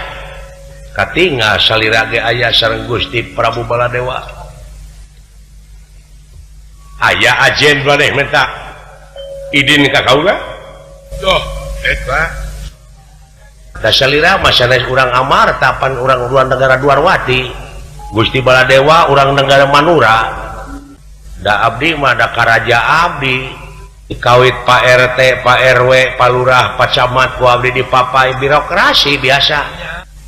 A: Katingal salira ge aya sareng Gusti Prabu Baladewa. Aya ajen maneh minta izin ka kaula?
B: Doh, eta.
A: Da salira mah sanes urang Amarta pan urang luar negara Dwarwati. Gusti Baladewa urang negara Manura. Da abdi mah da karaja abdi. Dikawit Pak RT, Pak RW, Pak Lurah, Pak Camat ku abdi dipapai birokrasi biasa.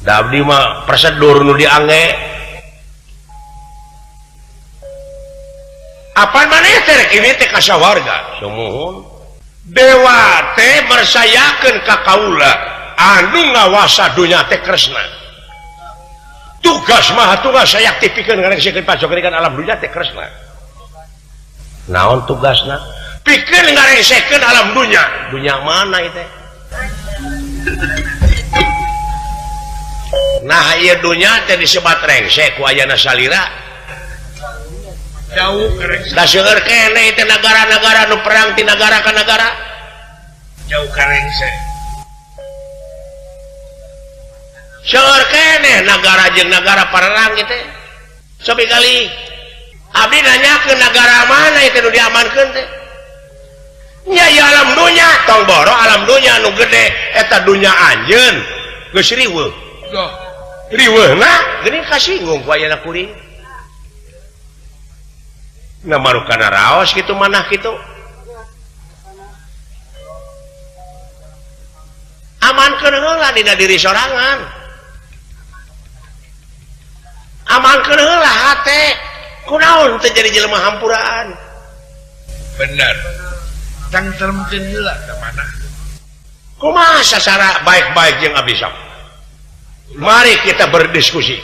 A: Da abdi mah prosedur nu diangge. Apaan maneh teh rek ieu teh ka sawarga? Sumuhun. Dewa teh bersayakeun ka kaula anu ngawasa dunya teh Kresna. Tugas mah tugas saya aktifikeun ngareksikeun pacokrikan alam dunya teh Kresna. Naon tugasna? Pikeun ngareksikeun alam dunya. Dunya mana ieu teh? Nah ieu dunya teh disebat rengsek ku ayana salira.
B: Jauh kareng.
A: Da seueur keneh teh negara-negara nu perang ti negara ka negara.
B: Jauh kareng se.
A: Seueur keneh negara jeung negara perang ieu teh. Sobi kali abdi nanyakeun negara mana ieu teh nu diamankeun teh. Nya ieu alam dunya, tong boro alam dunya nu gede eta dunya anjeun. Geus riweuh.
B: Doh,
A: Riweuhna geuning kasinggung ku ayana kuring. Nah marukana raos kitu manah kitu. Amankeun heula dina diri sorangan. Amankeun heula hate. Kunaon teu jadi jelema hampuraan.
B: bener. Tangteremkeun heula ka mana?
A: Kumaha sasara baik-baik jeung abdi sok. Mari kita berdiskusi.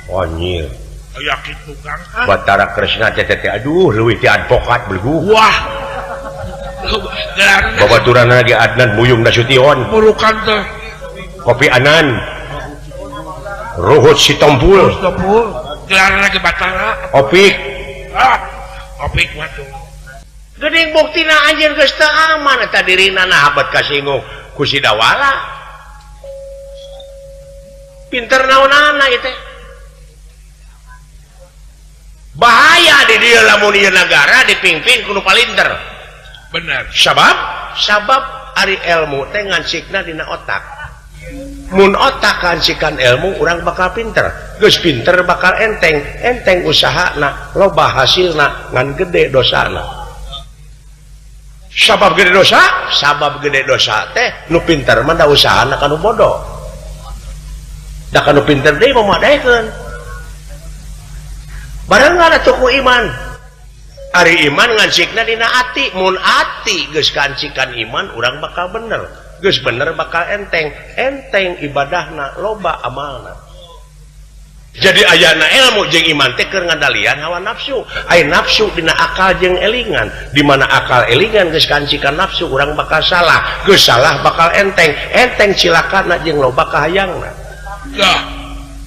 A: Anjir.
B: Aya kitu Kang.
A: Batara Kresna teh aduh leuwih ti advokat belgu.
B: Wah. Gelarna
A: Babaturan lagi Adnan Buyung Nasution.
B: purukan teh.
A: kopi anan ruhut si tompul
B: gelar lagi batara
A: opik
B: opik waduh
A: geuning buktina anjeun geus teu aman eta dirina nah abad kasinggung ku si Dawala pinter naonana ieu teh bahaya di dieu lamun ieu nagara dipimpin ku nu palinter
B: bener
A: sabab ari ilmu teh ngancikna dina otak mun otak ngancikan ilmu urang bakal pinter geus pinter bakal enteng usahana loba hasilna ngan gede dosana sabab gede dosa teh nu pinter mah da usahana kanu bodoh da kanu pinter deui mamadaekeun barengan atuh ku iman ari iman ngancikna dina ati mun ati geus kancikan iman urang bakal bener geus bener bakal enteng ibadahna loba amalna jadi ayana ilmu jeung iman teh keur ngandalian hawa nafsu aya nafsu dina akal jeung elingan di mana akal elingan geus kancikan nafsu urang bakal salah geus salah bakal enteng cilakana jeung loba kahayangna
B: lah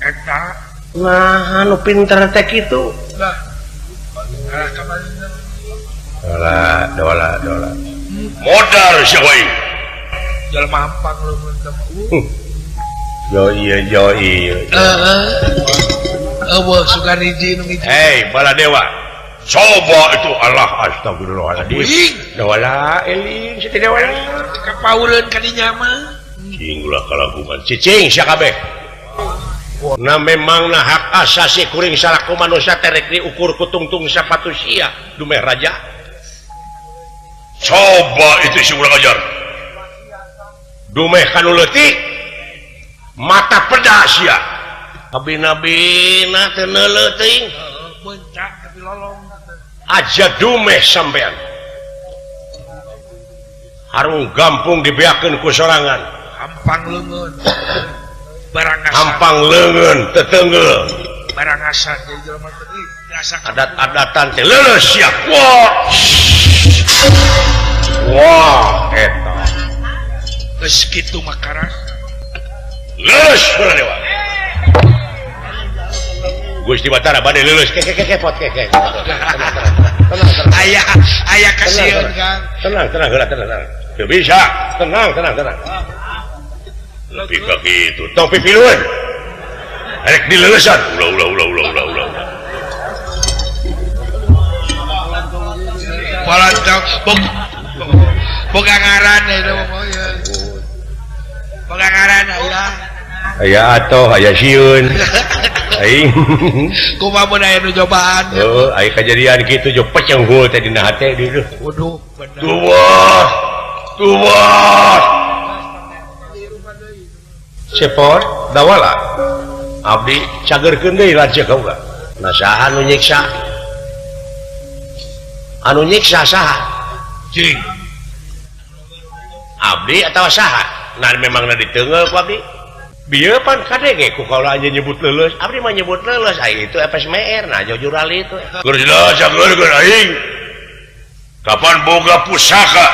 B: eta
A: nah anu pinter teh kitu dola
D: modal syawai
B: jelema ampang lu
A: yo iya
B: eueuh sugan hiji nu hiji
A: hei Baladewa coba itu Allah astagfirullahaladzim Dawala eling si Dawala
B: kapauleun ka dinya mah
A: cing ulah kalagungan cicing sia kabeh nah memang nah hak asasi kuring salaku manusia terek diukur ku tungtung sapatu sia dumeh raja
D: coba itu si urang ajar
A: dumeh kanu leutik mata pedas ya abina-bina teu neuleuh teuing
B: bencak tapi lolong
A: aja dumeh sampean harung gampung dibeakeun ku sorangan
B: hampang leungeun barang asa
A: hampang leungeun teteungeul
B: barang asa jadi jelema teh asa
A: adat-adatan teh leuleus sia wah eta
B: geus kitu makaras
A: leuleus Baladewa Gusti Batara bade leuleus ke pot ke tenang
B: aya kasieun Kang
A: tenang heula tenang teu bisa tenang
D: tapi begitu
A: tong pipilueun rek dileulesan ulah
B: Walantak boga ngaran itu boga ngaran
A: aya atoh aya sieun aing
B: kumaha mun aya nu cobaan
A: aya kejadian kitu jo pecenghul teh dina hate dieu
B: waduh bener
A: tuwas cepot Dawala abdi cagerkeun deui lanceuk kaula nah saha anu nyiksa saha
B: cing
A: abdi atawa saha nah memangna diteungel ku abdi bieu pan kadenge ku kaula aja nyebut leuleus abdi mah nyebut leuleus ai itu FSMR nah jujur ali itu
D: keur jelas cagerkeun aing kapan boga pusaka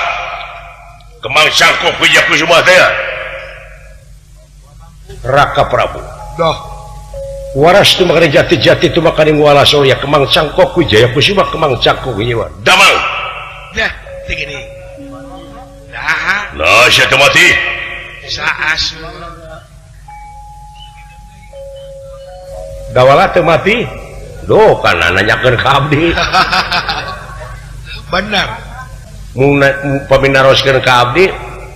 D: kemang cangkok pijak kusuma teh
A: Raka Prabu
B: dah
A: waras tu makana jati-jati tu makana nguala soya kemang cangkok ku jaya kusuma kemang cangkok ieu
D: damang
B: dah begini
D: nah sia teu mati
B: saas
A: Dawala teu mati doh kana nanyakeun ka abdi
B: bener
A: mun paminaroskeun ka abdi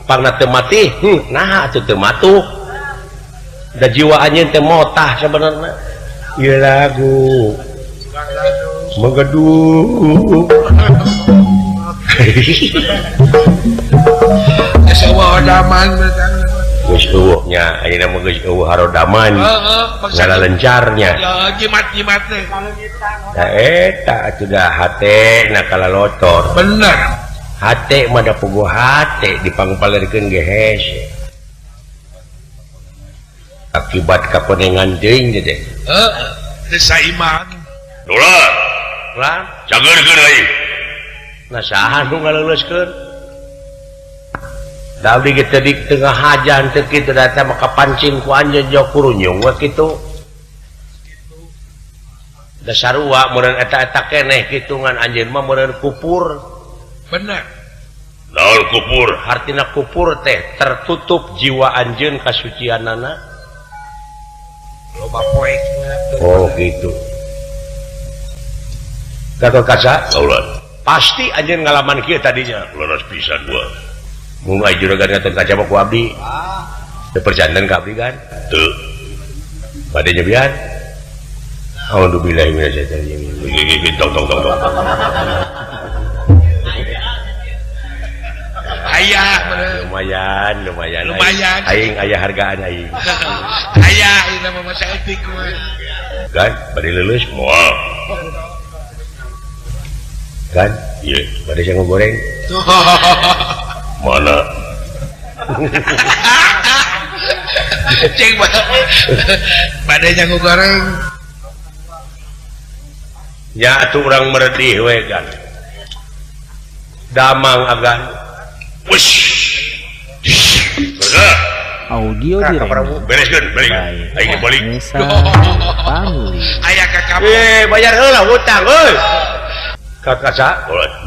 A: pangna teu mati nah atuh teu matuh da jiwa anjeun teh motah sabenerna ieu lagu mengeduh
B: geus eueuh daman
A: geus eueuh nya ayeuna mah geus eueuh harodaman ngalalencarnya
B: ya jimat-jimat teh
A: da eta atuh da hate na kalalotor
B: bener
A: hate mah da puguh hate dipangpalerkeun ge hese akibat kapenengan teuing teh
B: desa iman
D: ulah
A: lah
D: cagerkeun aing
A: nah saha nu ngaleuleuskeun Tapi kita di tengah hajan teu kitu data maka pancing ku anjeun jauh kurunyung we kitu. Da sarua meureun eta keneh kitu ngan anjeun mah meureun kupur.
B: Bener.
D: Naon kupur?
A: Artina kupur teh tertutup jiwa anjeun kasucianana.
B: Loba poek.
A: Oh gitu. Gatot kaca,
D: Kaulan.
A: pasti anjeun ngalaman kieu tadinya.
D: Leres pisan gua.
A: Mulai juragan Gatot kaca mah ku abdi. Teu perjantan ka abdi kan?
D: Teu.
A: Bade nyebian. Alhamdulillah minasyaitonir rajim.
D: Tong.
B: Ayah bener.
A: Lumayan. Aing aya hargaan aing.
B: Ayah ini mah masa etik mah.
A: Kan bade leuleus moal. Kan?
D: Iya.
A: Bade sing goreng.
D: Mana?
B: Cing badanya goreng.
A: Ya atuh urang meredih we kan. Damang agan.
D: Wes. Bener.
E: Audio
A: Ka
E: direct
A: Prabu.
D: Bereskeun, balik.
E: by
D: Aing balik.
E: Nesa Family.
B: Ayah ke kamu.
A: Bayar heula hutang euy. Ka kaca,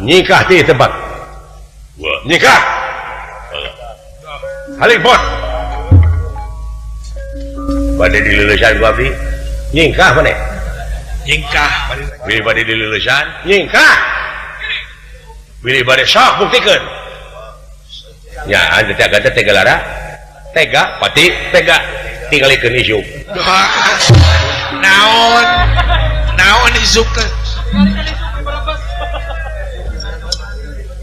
A: nikah di tempat.
D: Gua.
A: Nikah. Halipot. Bade di leulesan ku abdi. Nikah maneh.
B: Nyingkah.
A: Bilih bade di leulesan, nikah. Bilih bade sok buktikeun. Ya, anta teh tega lara. Tega, pati tega. Tinggalikeun isuk.
B: Naon isuk teh.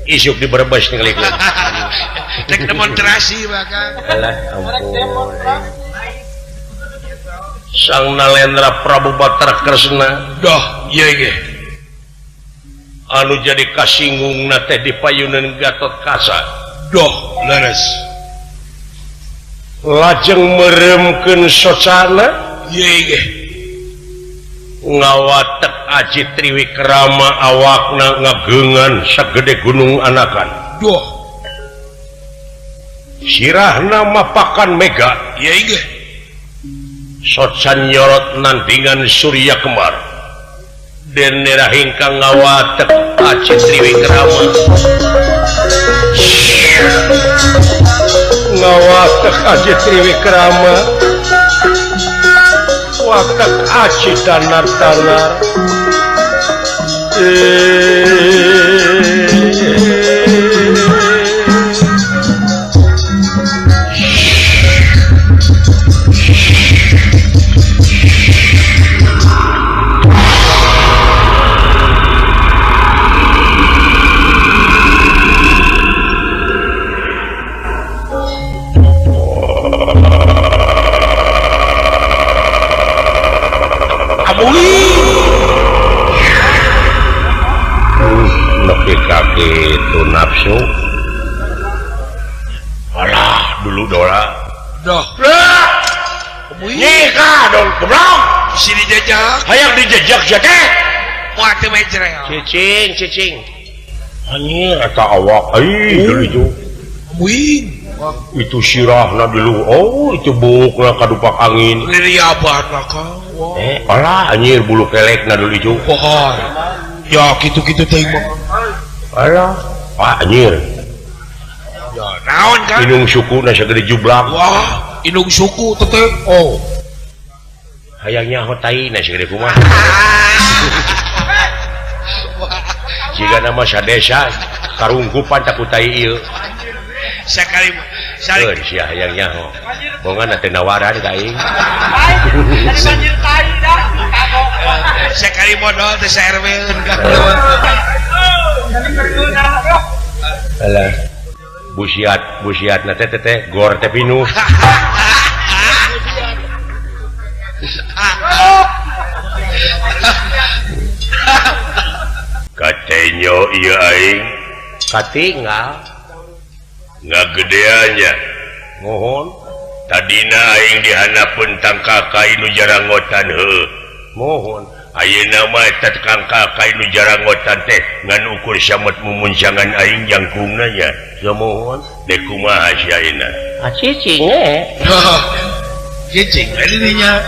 A: Isuk di Brebes tinggalikeun.
B: Rek demonstrasi bahkan.
A: Alah ampun. Sang Nalendra Prabu Batar Kresna
B: Doh, iya ge.
A: anu jadi kasinggungna teh di payunan Gatot Kaca
B: Doh, leres.
A: lajeng meremkeun socana
B: Iya ge.
A: ngawatek Aji Triwikrama awakna ngageungan sagede gunung anakan
B: Doh,
A: sirahna mapakan mega
B: iya ge.
A: socan nyorot nandingan Surya Kembar dan nerahingkang ngawatek Aji Triwikrama ngawatek Aji Triwikrama watek Aji danar-danar itu nafsu alah dulu dola
B: Doh,
A: nikah dong keblong
B: sini jajak.
A: hayang dijejak jateh
B: Wah, teu mejreng.
A: cicing anjir eta awak deui itu
B: Win.
A: itu sirahna dulu oh itu bukna kadupak angin
B: Liri abad maka. Wah.
A: alah anjir bulu kelekna dulu itu
B: Pohon. Ya gitu-gitu teh mah.
A: alah anjir
B: Ya, naon kan?
A: inung sukuna sagede jublak
B: Wah, indung suku teteh. Oh.
A: hayangnya hotai na sagede kumaha jika nama sadesa karungkupan tak kutai ieu
B: Sekali
A: sia hayangnya ho bongan teh nawaran ka aing
B: sekali modal teh saerweun ka.
A: alah busiat na teh gor teh pinuh
D: Katenyo ieu aing
A: katinggal
D: ngagedeannya.
A: mohon
D: Tadina aing dihanapeun tangkaka nu jarang ngotan heuh.
A: mohon
D: nama kainu jaranggotan teh ngan ukur syamat mumuncangan aing jangkungnanya semohon dekumaha syaina
B: cicing dirinya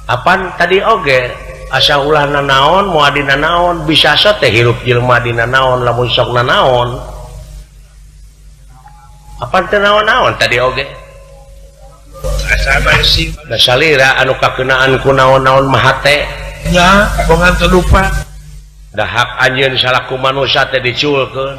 A: apaan tadi oge asa ulah nanaon muadina naon bisa teh hirup jelema dina naon lamun sok nanaon apaan teh naon-naon tadi oge
B: asa bersih
A: da salira anu kakenaan ku naon-naon mahate
B: nya bongan terlupa
A: dahak anjeun salaku manusia teh diculkeun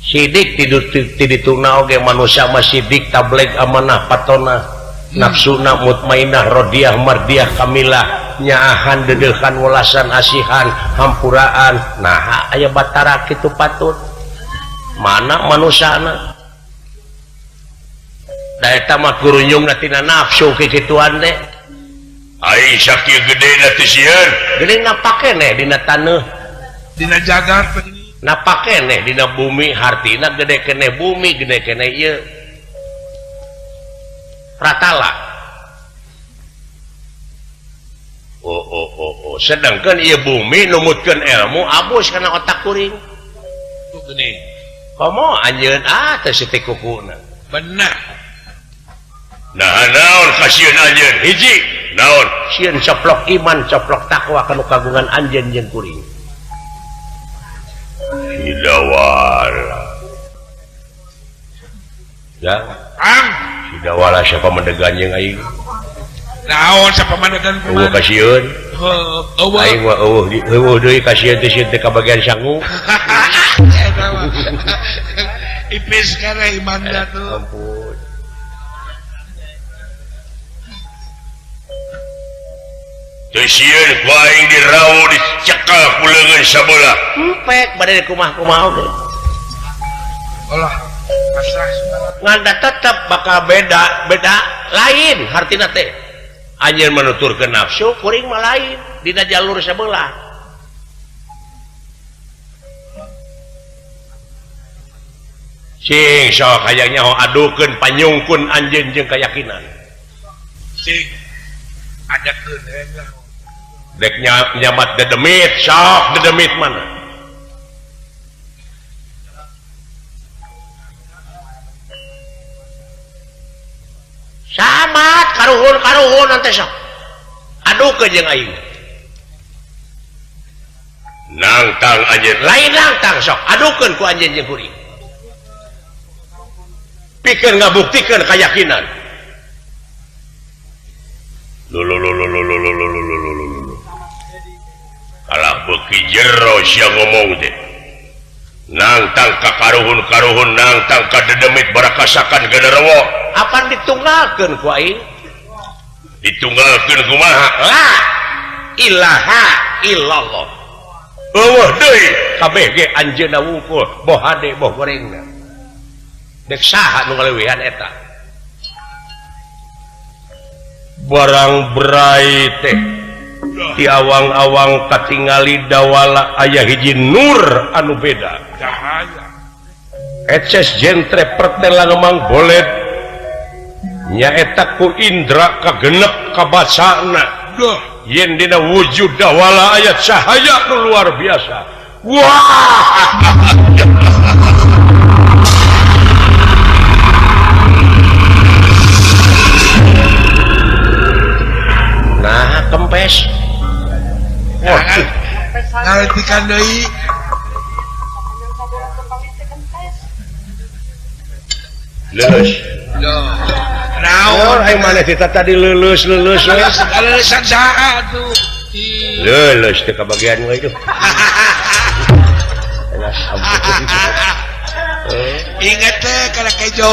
A: sidik ti dituna oge manusia mah sidik tabligh amanah patona nafsuna mutmainah rodiah mardiah kamilah nyaahan dedeuhan welasan asihan hampuraan nah aya batara kitu patut mana manusiana da eta mah kurunyungna tina nafsu kikituan teh
D: aing sakieu gedena teh sieun
A: gede napakene dina taneuh
B: dina jagat
A: napakene dina bumi hartina gede kene bumi gede kene ieu ratala sedangkan ieu bumi numutkeun ilmu abus kana otak kuring
B: geuning
A: komo anjeun teh siti kukuna
B: benar
D: nah naon kasieun anjeun hiji naon
A: sieun coplok iman coplok takwa kanu kagungan anjeun jeung kuring
D: Sidawala ya Sidawala siapa mendegan yang aing
B: naon sapamandagan
D: eueuh kasieun aing mah eueuh deui kasieun teh sieun teh kabagian sangu
B: ipis kana imanda tuh
A: ampun
D: teu sieun ku aing dirau dicekal ku leungeun sabeula
A: empek bade kumah-kumah oge
B: Allah pasrah
A: nganda tetep bakal beda lain hartina teh anjeun menuturkeun nafsu kuring mah lain dina jalur sabeula sing sok hayang nyaho adukeun panyungkun anjeun jeung keyakinan
B: sing ajakeun lah
A: dek nyamat dedemit sok dedemit mana samat karuhun nanti sok adukeun jeung aing
D: nangtang anjeun
A: lain nangtang sok adukeun ku anjeun jeung kuring pikeun ngabuktikeun keyakinan
D: kalah beuki jero sia ngomong teh nangtang ka karuhun nangtang ka dedemit barakasakan genderewo
A: apaan ditunggalkeun ku aing
D: ditunggalkeun kumaha
A: la ilaha illallah
D: eueuh deui
A: kabeh ge anjeunna wungkul boh hade boh gorengna dek saha nu ngalewihan eta barang berai teh ti awang-awang katingali dawala aya hiji nur anu beda
B: cahaya
A: eces jentre pertela ngemang bolet nyaeta ku indra kagenep kabacana
B: duh
A: yen dina wujud dawala aya cahaya nu luar biasa wah nah kempes
B: ngaretikan deui
A: leus
B: naon
A: aing maneh tadi leulus
B: aleusan saha tuh
A: leulus teh kabagian we itu
B: inget teh kana kejo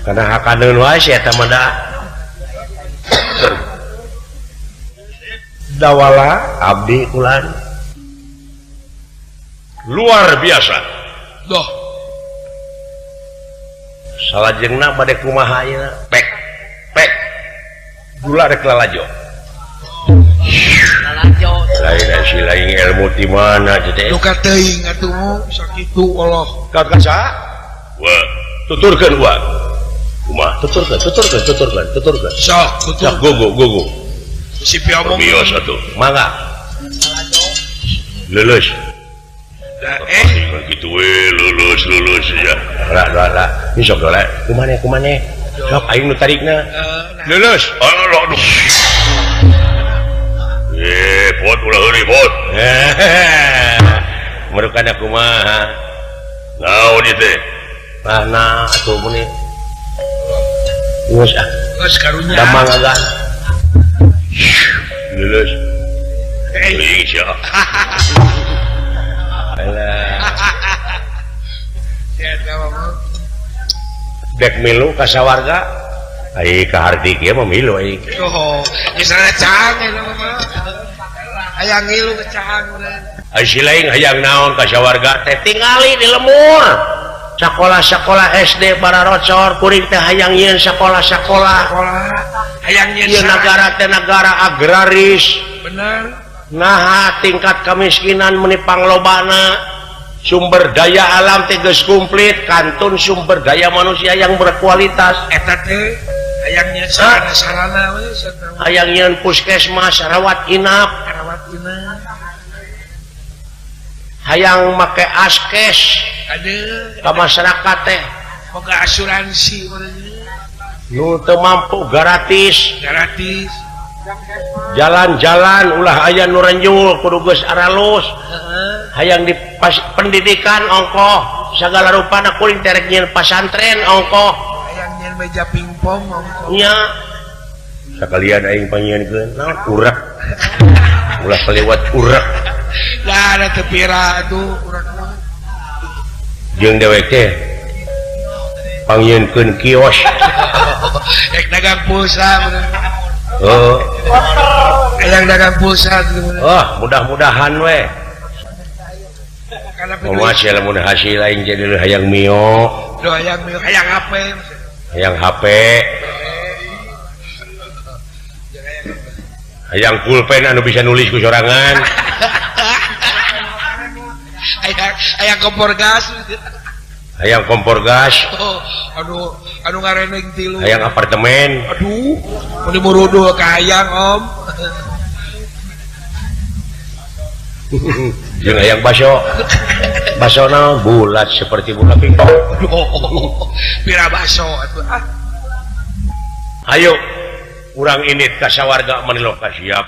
A: kana hakaneun wae si eta mah da dawala abdi kulan luar biasa
B: doh
A: salajengna bade kumaha ayeuna pek gula rek lalajo lain si lain ilmu di mana teh
B: duka teuing atuh sakitu Allah
A: kakasa
D: wa
A: tuturkeun wa kumaha tuturkeun
B: sok
A: gogo
B: si piomong
D: bios atuh mangga lulus gitu we lulus ya lah ini sok dole kumane sok aing nu tarikna lulus aduh pot ulah heuri pot merukana kumaha naon ieu teh nah atuh muni geus
B: karunya
D: damang agan lulus Indonesia dek milu ka sawarga ai ka hardik ya memilu ai
B: misalnya cang hayang ngilu ke cang
D: ai silaing hayang naon ka sawarga teh tingali di lemur sakola-sakola SD bararocor kuring teh hayang yeun sakola-sakola
B: hayang yeun
D: ieu negara teh negara agraris
B: bener
D: nah tingkat kemiskinan menipang lobana sumber daya alam teh geus komplit kantun sumber daya manusia yang berkualitas
B: eta teh hayang nyeun sarana we
D: hayang nyeun puskesmas rawat inap hayang make askes ka masyarakat teh
B: boga asuransi
D: nu teu mampu gratis jalan-jalan ulah aya nu renjul kudu geus aralus hayang di pendidikan ongkoh segala rupana kuring terek nyieun pasantren ongkoh
B: hayang nyieun meja pingpong ongkoh
D: nya sakalian aing panyieunkeun naon urek ulah kaliwat urek
B: da ada tepira tuh urek
D: jeung dewek teh panyieunkeun kios
B: ek dagang pulsa hayang dagang pulsa
D: mudah-mudahan we hasil mun hasil aing jadi hayang mio
B: hayang
D: HP hayang pulpen anu bisa nulis ku sorangan
B: hayang
D: kompor gas
B: anu ngareneng tilu
D: hayang apartemen
B: mun muruduh ka hayang om
D: jeung hayang basona bulat seperti bola pingpong
B: pira baso atuh
D: ayo urang init ka sawarga mani lokasi siap